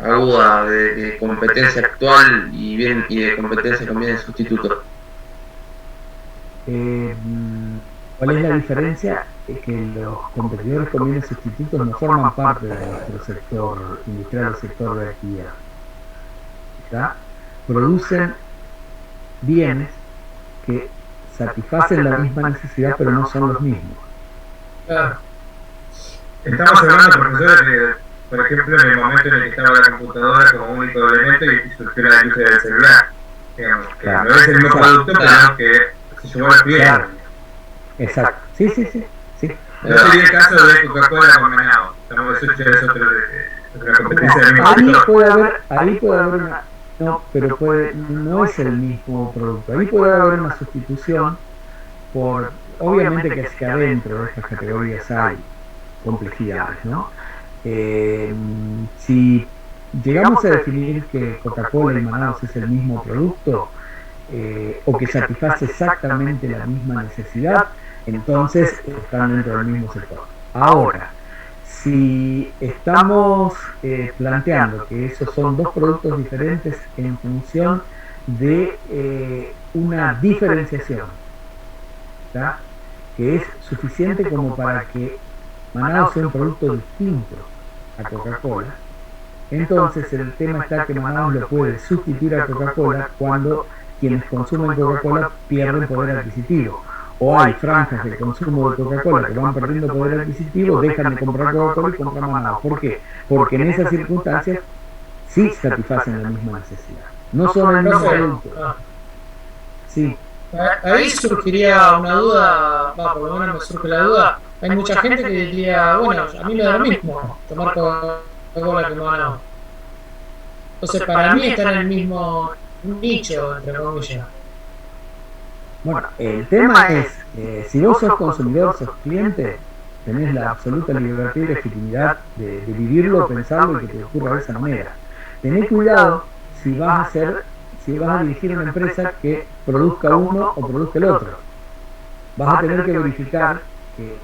aguda de competencia actual y de competencia también de sustituto. ¿Cuál es la diferencia? Es que los competidores con bienes sustitutos no forman parte de nuestro sector industrial o sector de actividad. ¿Está? Producen bienes que satisfacen la misma necesidad pero no son los mismos. Claro. Estamos hablando, profesor, de, por ejemplo, en el momento en el que estaba la computadora como único elemento y surgió la industria del celular. Digamos, que Claro. no es el mismo producto, pero que se llevó al cliente. Claro. Exacto. Sí, sí, sí. Sí. No sería el caso de Coca-Cola con Manao. Estamos, eso ya es otra competencia del mismo Ahí sector. puede haber una, no, pero no es el mismo producto. Ahí puede haber una sustitución por, obviamente que hacia adentro de estas categorías hay complejidades, ¿no? Si llegamos a definir que Coca-Cola y Manaus es el mismo producto, o que satisface exactamente la misma necesidad, entonces están dentro del mismo sector. Ahora, si estamos planteando que esos son dos productos diferentes en función de una diferenciación, ¿tá? Que es suficiente como para que Manaus sea un producto distinto a Coca-Cola, entonces el tema está que Manaus lo puede sustituir a Coca-Cola cuando quienes consumen Coca-Cola pierden poder adquisitivo, o hay franjas de consumo de Coca-Cola que van perdiendo poder adquisitivo, dejan de comprar Coca-Cola y compran Manaus. ¿Por qué? Porque en esas circunstancias sí satisfacen la misma necesidad, no son el mismo producto. Sí. Ahí surgiría una duda, por lo menos me surge la duda. Hay mucha gente que diría, bueno, a mí me da lo mismo tomar Coca-Cola que Manao. Entonces, para mí está en el mismo nicho, entre comillas. Bueno, el tema es, si vos sos consumidor, sos cliente, tenés la absoluta libertad y legitimidad de vivirlo, pensarlo y que te ocurra de esa manera. Tenés cuidado si vas a dirigir una empresa que produzca uno o produzca el otro. Vas a tener que verificar que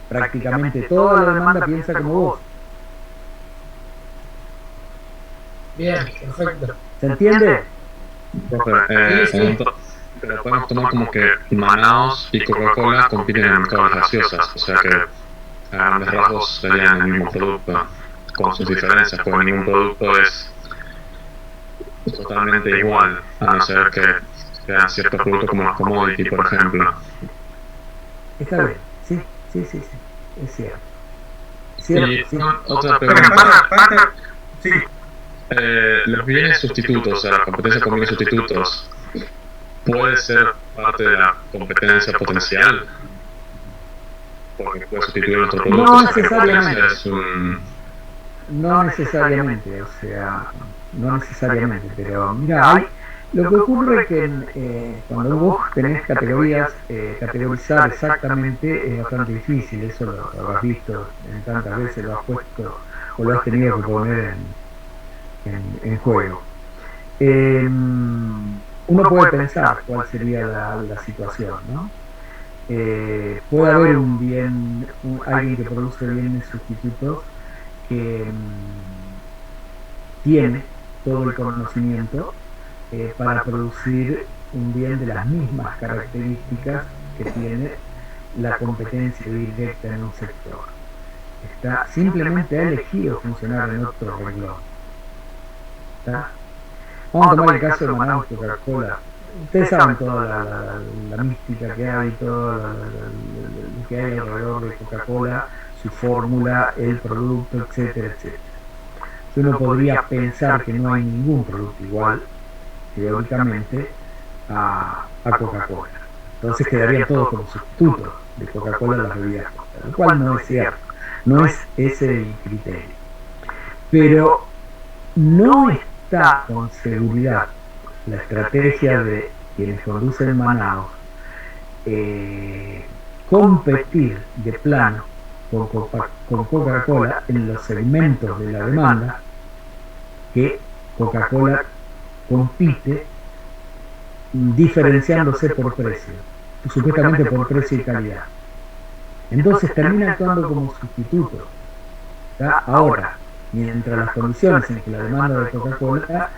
prácticamente toda la demanda piensa como vos. Bien, perfecto. ¿Se entiende? Pero podemos tomar como que Manaus y Coca-Cola compiten en el mercado de las gaseosas, o sea que a grandes rasgos serían el mismo producto, con sus diferencias, porque ningún producto es totalmente igual, a no ser que sean ciertos productos como los commodity, por ejemplo. Está bien, sí, es cierto. Y Sí. otra Pero pregunta, sí, los bienes sustitutos, o sea, la competencia con bienes sustitutos, ¿puede ser parte de la competencia potencial? Porque puede sustituir nuestro producto. No o sea, que necesariamente. es un... No necesariamente, no necesariamente, pero mira, lo que ocurre es que cuando vos tenés categorías, categorizar exactamente es bastante difícil, eso lo habrás visto en tantas veces, lo has puesto o lo has tenido que poner en juego. Uno puede pensar cuál sería la situación, ¿no? Puede haber alguien que produce bienes sustitutos que tiene todo el conocimiento para producir un bien de las mismas características que tiene la competencia directa en un sector. Simplemente ha elegido funcionar en otro renglón. Vamos a tomar el caso de Manaus Coca-Cola. Ustedes saben toda la mística que hay, todo lo que hay alrededor de Coca-Cola, su fórmula, el producto, etcétera, etcétera. Uno podría pensar que no hay ningún producto igual, teóricamente, a Coca-Cola. Entonces quedarían todos como sustitutos de Coca-Cola en las bebidas, lo cual no es cierto, no es ese el criterio. Pero no está con seguridad la estrategia de quienes conducen Manaus competir de plano con Coca-Cola en los segmentos de la demanda que Coca-Cola compite, diferenciándose por precio, supuestamente por precio y calidad. Entonces termina actuando como sustituto. Ahora, mientras las condiciones en que la demanda de Coca-Cola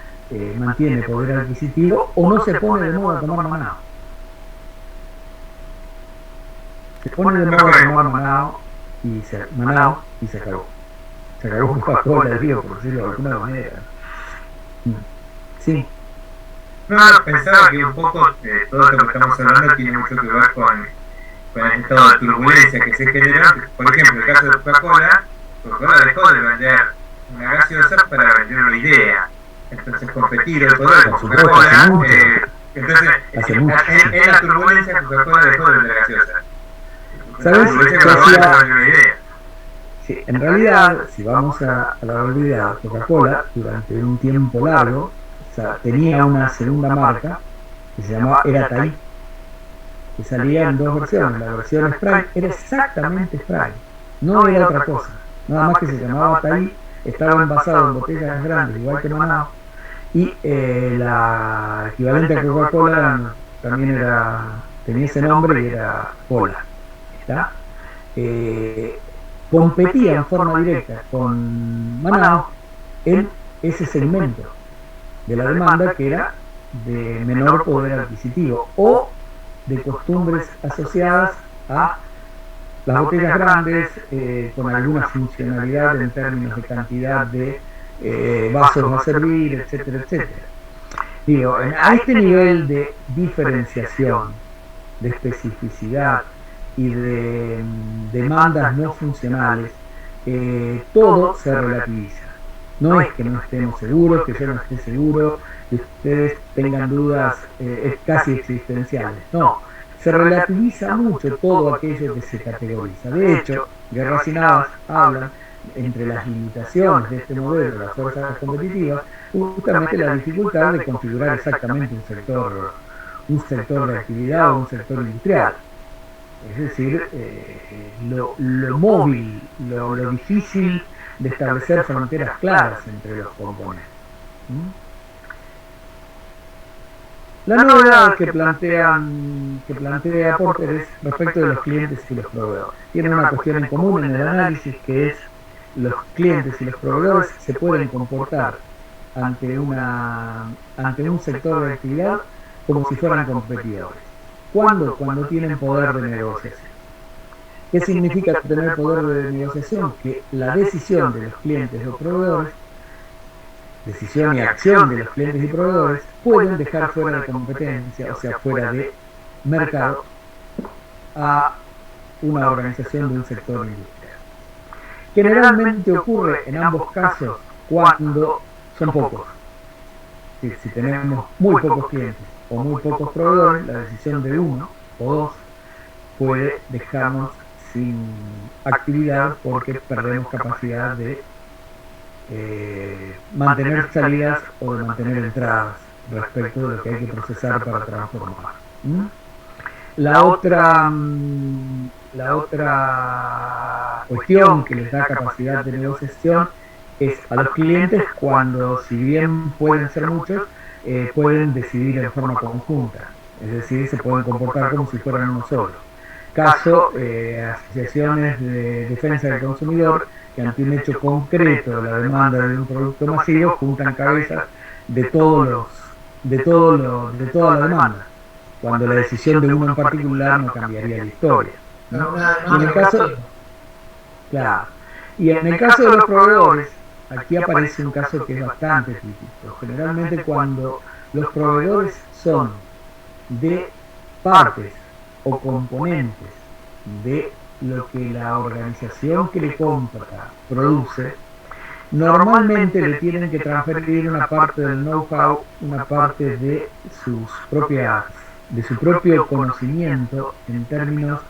mantiene poder adquisitivo o no se pone de moda tomar Manao. Se pone de moda tomar Manao y se acabó. Se acabó Coca-Cola, digo, por decirlo de alguna manera. Sí. No, pensaba que un poco todo esto que estamos hablando tiene mucho que ver con el estado de turbulencia que se generó. Por ejemplo, el caso de Coca-Cola dejó de vender una gaseosa para vender una idea. Entonces competir el poder con Coca-Cola. Entonces, en la turbulencia Coca-Cola dejó de vender gaseosa. ¿Sabes? Sí, en realidad, si vamos a la realidad, Coca-Cola durante un tiempo largo, o sea, tenía una segunda marca que se llamaba Eratay, que salía en dos versiones. La versión Sprite era exactamente Sprite, no era otra cosa, nada más que se llamaba Tay, estaba envasado en botellas grandes, igual que Manao, y la equivalente a Coca-Cola también tenía ese nombre y era Cola. ¿Está? Competía en forma directa con Manao en ese segmento de la demanda que era de menor poder adquisitivo o de costumbres asociadas a las botellas grandes con alguna funcionalidad en términos de cantidad de vasos a servir, etcétera, etcétera. Digo, a este nivel de diferenciación, de especificidad y de demandas no funcionales, todo se relativiza. No es que no estemos seguros, que yo no esté seguro, que ustedes tengan dudas casi existenciales. No, se relativiza mucho todo aquello que se categoriza. De hecho, Guerras y Navas hablan entre las limitaciones de este modelo de las fuerzas competitivas, justamente la dificultad de configurar exactamente un sector de actividad o un sector industrial. Es decir, lo móvil, lo difícil de establecer fronteras claras entre los componentes. La novedad que plantea Porter es respecto de los clientes y los proveedores. Tienen una cuestión en común en el análisis, que es los clientes y los proveedores se pueden comportar ante un sector de actividad como si fueran competidores. ¿Cuándo? Cuando tienen poder de negociación. ¿Qué significa tener poder de negociación? Que la decisión de los clientes o proveedores, decisión y acción de los clientes y proveedores, pueden dejar fuera de competencia, o sea, fuera de mercado, a una organización de un sector industrial. Generalmente ocurre en ambos casos cuando son pocos. Si tenemos muy pocos clientes o muy pocos proveedores, la decisión de uno o dos puede dejarnos sin actividad porque perdemos capacidad de mantener salidas o de mantener entradas respecto de lo que hay que procesar para transformar. La otra cuestión que les da capacidad de negociación es a los clientes cuando, si bien pueden ser muchos, pueden decidir en forma conjunta, es decir, se pueden comportar como si fueran uno solo. Caso, asociaciones de defensa del consumidor que ante un hecho concreto de la demanda de un producto masivo juntan cabezas de toda la demanda, cuando la decisión de uno en particular no cambiaría la historia, ¿no? Y en el caso de los proveedores, aquí aparece un caso que es bastante típico. Generalmente cuando los proveedores son de partes o componentes de lo que la organización que le compra produce, normalmente le tienen que transferir una parte del know-how, una parte de su propio conocimiento en términos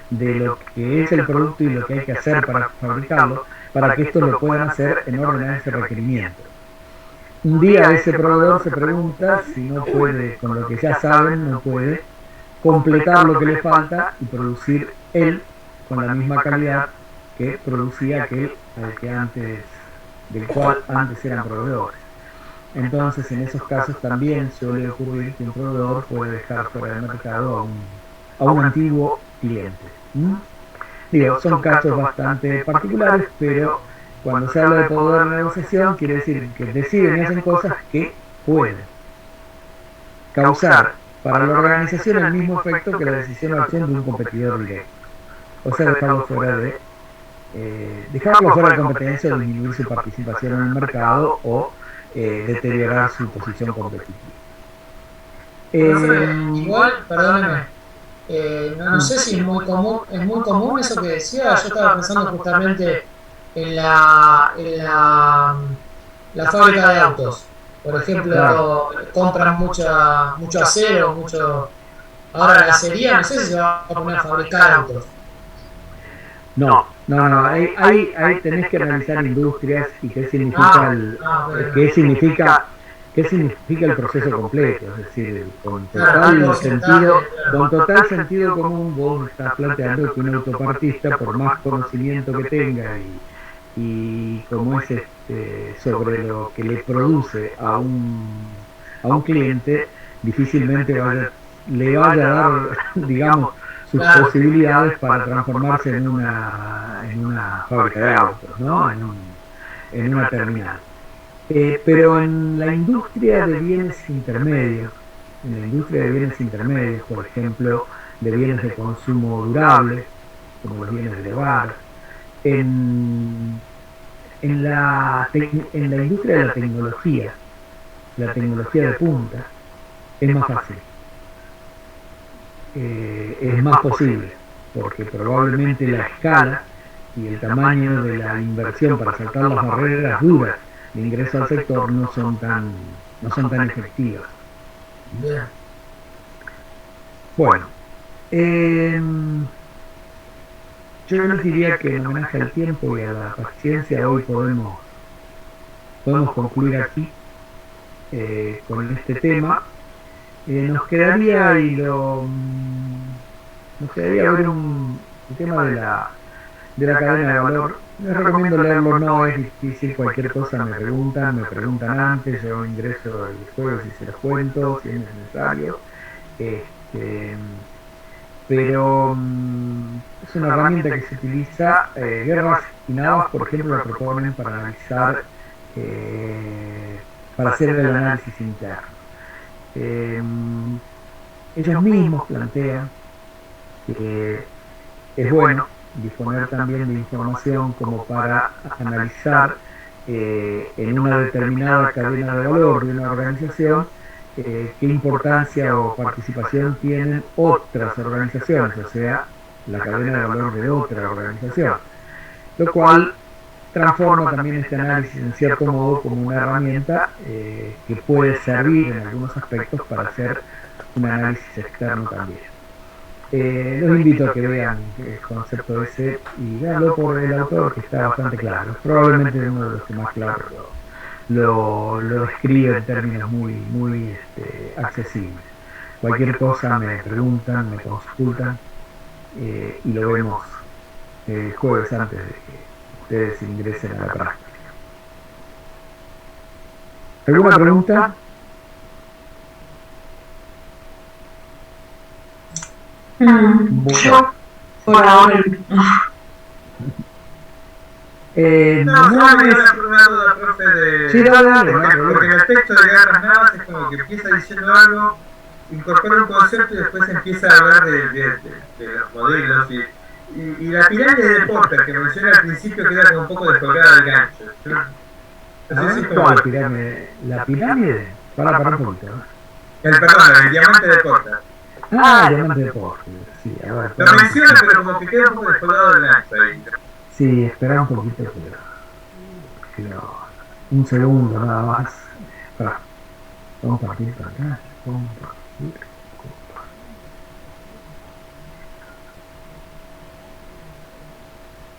de lo que es el producto y lo que hay que hacer para fabricarlo, para que estos lo puedan hacer en orden a ese requerimiento. Un día ese proveedor se pregunta si no puede, con lo que ya saben, no puede completar lo que le falta y producir él con la misma calidad que producía aquel del cual antes eran proveedores. Entonces, en esos casos también suele ocurrir que un proveedor puede dejar fuera del mercado a un antiguo cliente. Digo, son casos bastante particulares, pero cuando se habla de poder de negociación, quiere decir que deciden y hacen cosas que pueden causar para la organización el mismo efecto que la decisión o acción de un competidor directo. O sea, dejarlo fuera de competencia o disminuir su participación en el mercado o deteriorar su posición competitiva. Igual, perdóneme, no sé si es muy común eso que decía. Yo estaba pensando justamente en la fábrica de autos. Por ejemplo, Claro. compran mucho acero, ahora la acería, no sé si se va a poner a fabricar autos. No, ahí tenés que analizar industrias y qué significa qué significa el proceso completo, es decir, con total sentido común vos estás planteando que un autopartista, por más conocimiento que tenga y como es sobre lo que le produce a un cliente, difícilmente le vaya a dar, digamos, sus posibilidades para transformarse en una fábrica de autos, ¿no? En una terminal. Pero en la industria de bienes intermedios, por ejemplo, de bienes de consumo durable, como los bienes del hogar, en la industria de la tecnología de punta, es más fácil. Es más posible, porque probablemente la escala y el tamaño de la inversión para saltar las barreras duras de ingreso al sector no son tan efectivas. Bien. Bueno, yo les diría que en homenaje al tiempo y a la paciencia hoy podemos concluir aquí con este tema. Nos quedaría ver el tema de la cadena de valor. Les recomiendo leerlo, no es difícil, cualquier cosa me preguntan antes, yo ingreso el jueves y se los cuento si es necesario. Pero es una herramienta que se utiliza. Guerras y Navas, por ejemplo, la proponen para analizar, para hacer el análisis interno. Ellos mismos plantean que es bueno disponer también de información como para analizar en una determinada cadena de valor de una organización qué importancia o participación tienen otras organizaciones, o sea, la cadena de valor de otra organización, lo cual transforma también este análisis en cierto modo como una herramienta que puede servir en algunos aspectos para hacer un análisis externo también. Los invito a que vean el concepto ese y véanlo por el autor, que está bastante claro, probablemente uno de los que más claro lo describe en términos muy accesibles. Cualquier cosa me preguntan, me consultan y lo vemos el jueves antes de que ustedes ingresen a la práctica. ¿Alguna pregunta? Yo, por ahora. No, me una duda, profe, porque en el texto de Guerras Navas es como que empieza diciendo algo, incorpora un concepto y después empieza a hablar de los modelos y la pirámide de Porter que menciona al principio queda como un poco descolgada del gancho. ¿Cuál pirámide? ¿La pirámide? Para un poquito. El diamante de Porter. El diamante de Porter, sí. A ver, lo menciona, pero como que queda un poco descolgado del gancho ahí. Sí, espera un poquito, pero un segundo nada más. Vamos a partir para acá.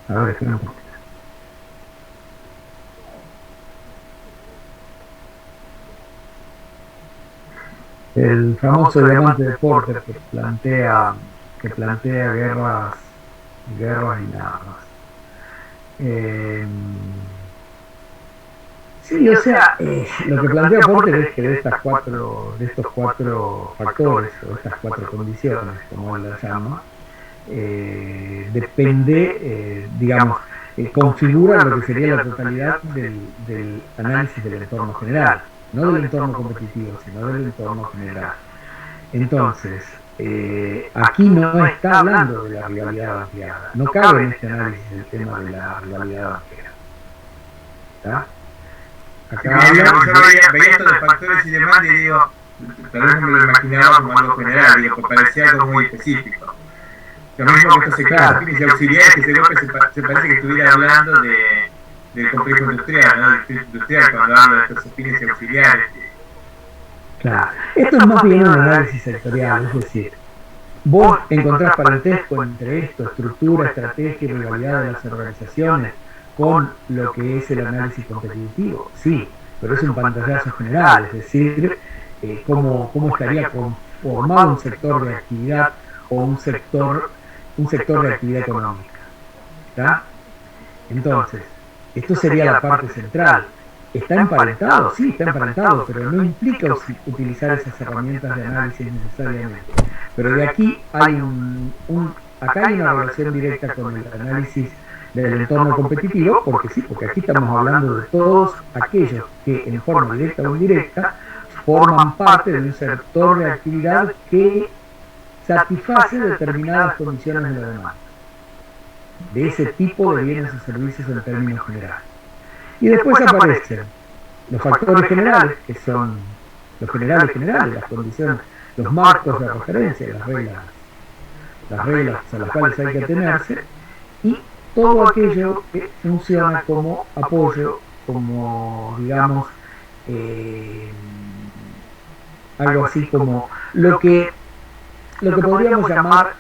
A ver, espera un poquito. El famoso diamante de Porter que plantea guerras y nada más. Sí, o sea, lo que plantea Porter es que de estos cuatro factores o estas cuatro condiciones, como él las llama, depende, digamos, configuran lo que sería la totalidad del análisis del entorno general, no del entorno competitivo, sino del entorno general. Entonces, aquí no está hablando de la rivalidad ampliada, no cabe en este análisis el tema de la rivalidad ampliada. ¿Está? Acá yo veía esto de factores y demanda y digo, tal vez no me lo imaginaba como algo general, digo, que parecía algo muy específico. Lo mismo que estos sectores afines y auxiliares, que se parece que estuviera hablando del complejo industrial, ¿no? Del distrito industrial, cuando hablo de estos afines y auxiliares. Claro, esto es más bien un análisis sectorial, es decir, vos encontrás parentesco entre esto, estructura, estrategia y rivalidad de las organizaciones, con lo que es el análisis competitivo, sí, pero es un pantallazo general, es decir, cómo estaría conformado un sector de actividad o un sector de actividad económica. ¿Está? Entonces, esto sería la parte central. ¿Está emparentado? Sí, está emparentado, pero no implica utilizar esas herramientas de análisis necesariamente. Pero de aquí hay acá hay una relación directa con el análisis del entorno competitivo, porque sí, porque aquí estamos hablando de todos aquellos que en forma directa o indirecta forman parte de un sector de actividad que satisface determinadas condiciones de la demanda, de ese tipo de bienes o servicios en términos generales. Y después aparecen los factores generales, que son los generales, las condiciones, los marcos de referencia, las reglas a las cuales hay que atenerse, y todo aquello que funciona como apoyo, como, digamos, algo así como lo que podríamos llamar,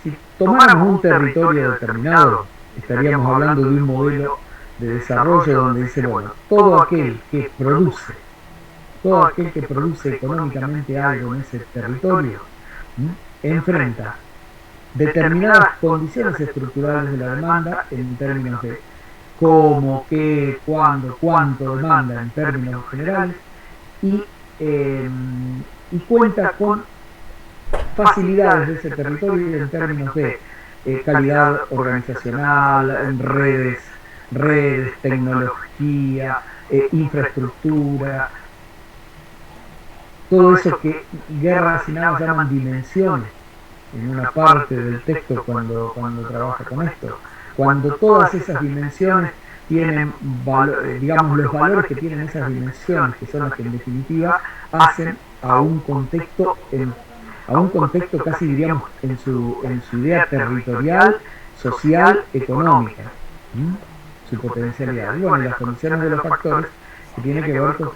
si tomáramos un territorio determinado, estaríamos hablando de un modelo de desarrollo donde dice, bueno, todo aquel que produce económicamente algo en ese territorio, enfrenta determinadas condiciones estructurales de la demanda en términos de cómo, qué, cuándo, cuánto demanda en términos generales, y cuenta con facilidades de ese territorio en términos de calidad organizacional, redes, tecnología, infraestructura, todo eso que Guerra sin Nada llaman dimensiones en una parte del texto cuando trabaja con esto. Cuando todas esas dimensiones tienen, digamos, los valores que tienen esas dimensiones, que son las que en definitiva hacen a un contexto casi, diríamos, en su idea territorial, social, económica, su potencialidad. Y bueno, las condiciones de los factores que tienen que ver con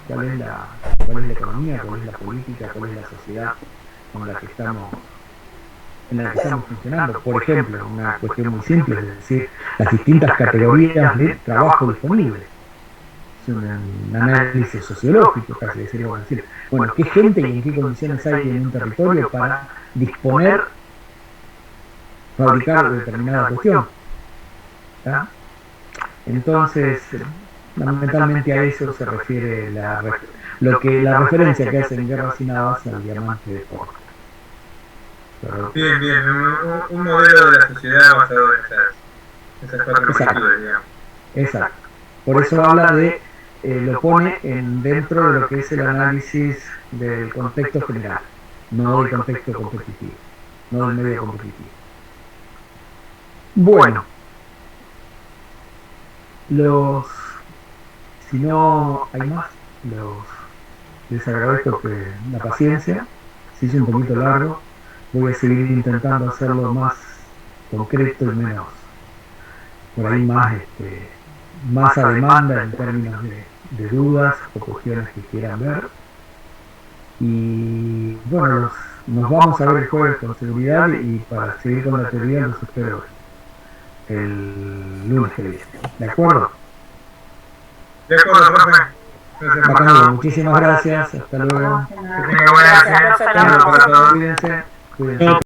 cuál es la economía, cuál es la política, cuál es la sociedad en la que estamos funcionando. Por ejemplo, una cuestión muy simple, es decir, las distintas categorías de trabajo disponible. Es un análisis sociológico, casi decirlo así. Bueno, ¿qué gente y en qué condiciones hay en un territorio para fabricar determinada cuestión? ¿Está? Entonces, fundamentalmente a eso se refiere la referencia que hace en Guerra sin Nada al diamante de Ford. Bien, un modelo de la sociedad basado en esas cuatro virtudes, digamos. Exacto. Por eso habla de, lo pone dentro de lo que es el análisis del contexto general, no del contexto competitivo, no del medio competitivo. Bueno, si no hay más, les agradezco la paciencia. Se hizo un poquito largo. Voy a seguir intentando hacerlo más concreto y menos, por ahí más a demanda en términos de dudas o cuestiones que quieran ver. Y bueno, nos vamos a ver el jueves con seguridad, y para seguir con la teoría los espero el lunes que viene. ¿De acuerdo? De acuerdo, profe. Bacano, muchísimas gracias. Hasta luego. Que tenga buena noche. Cuídense.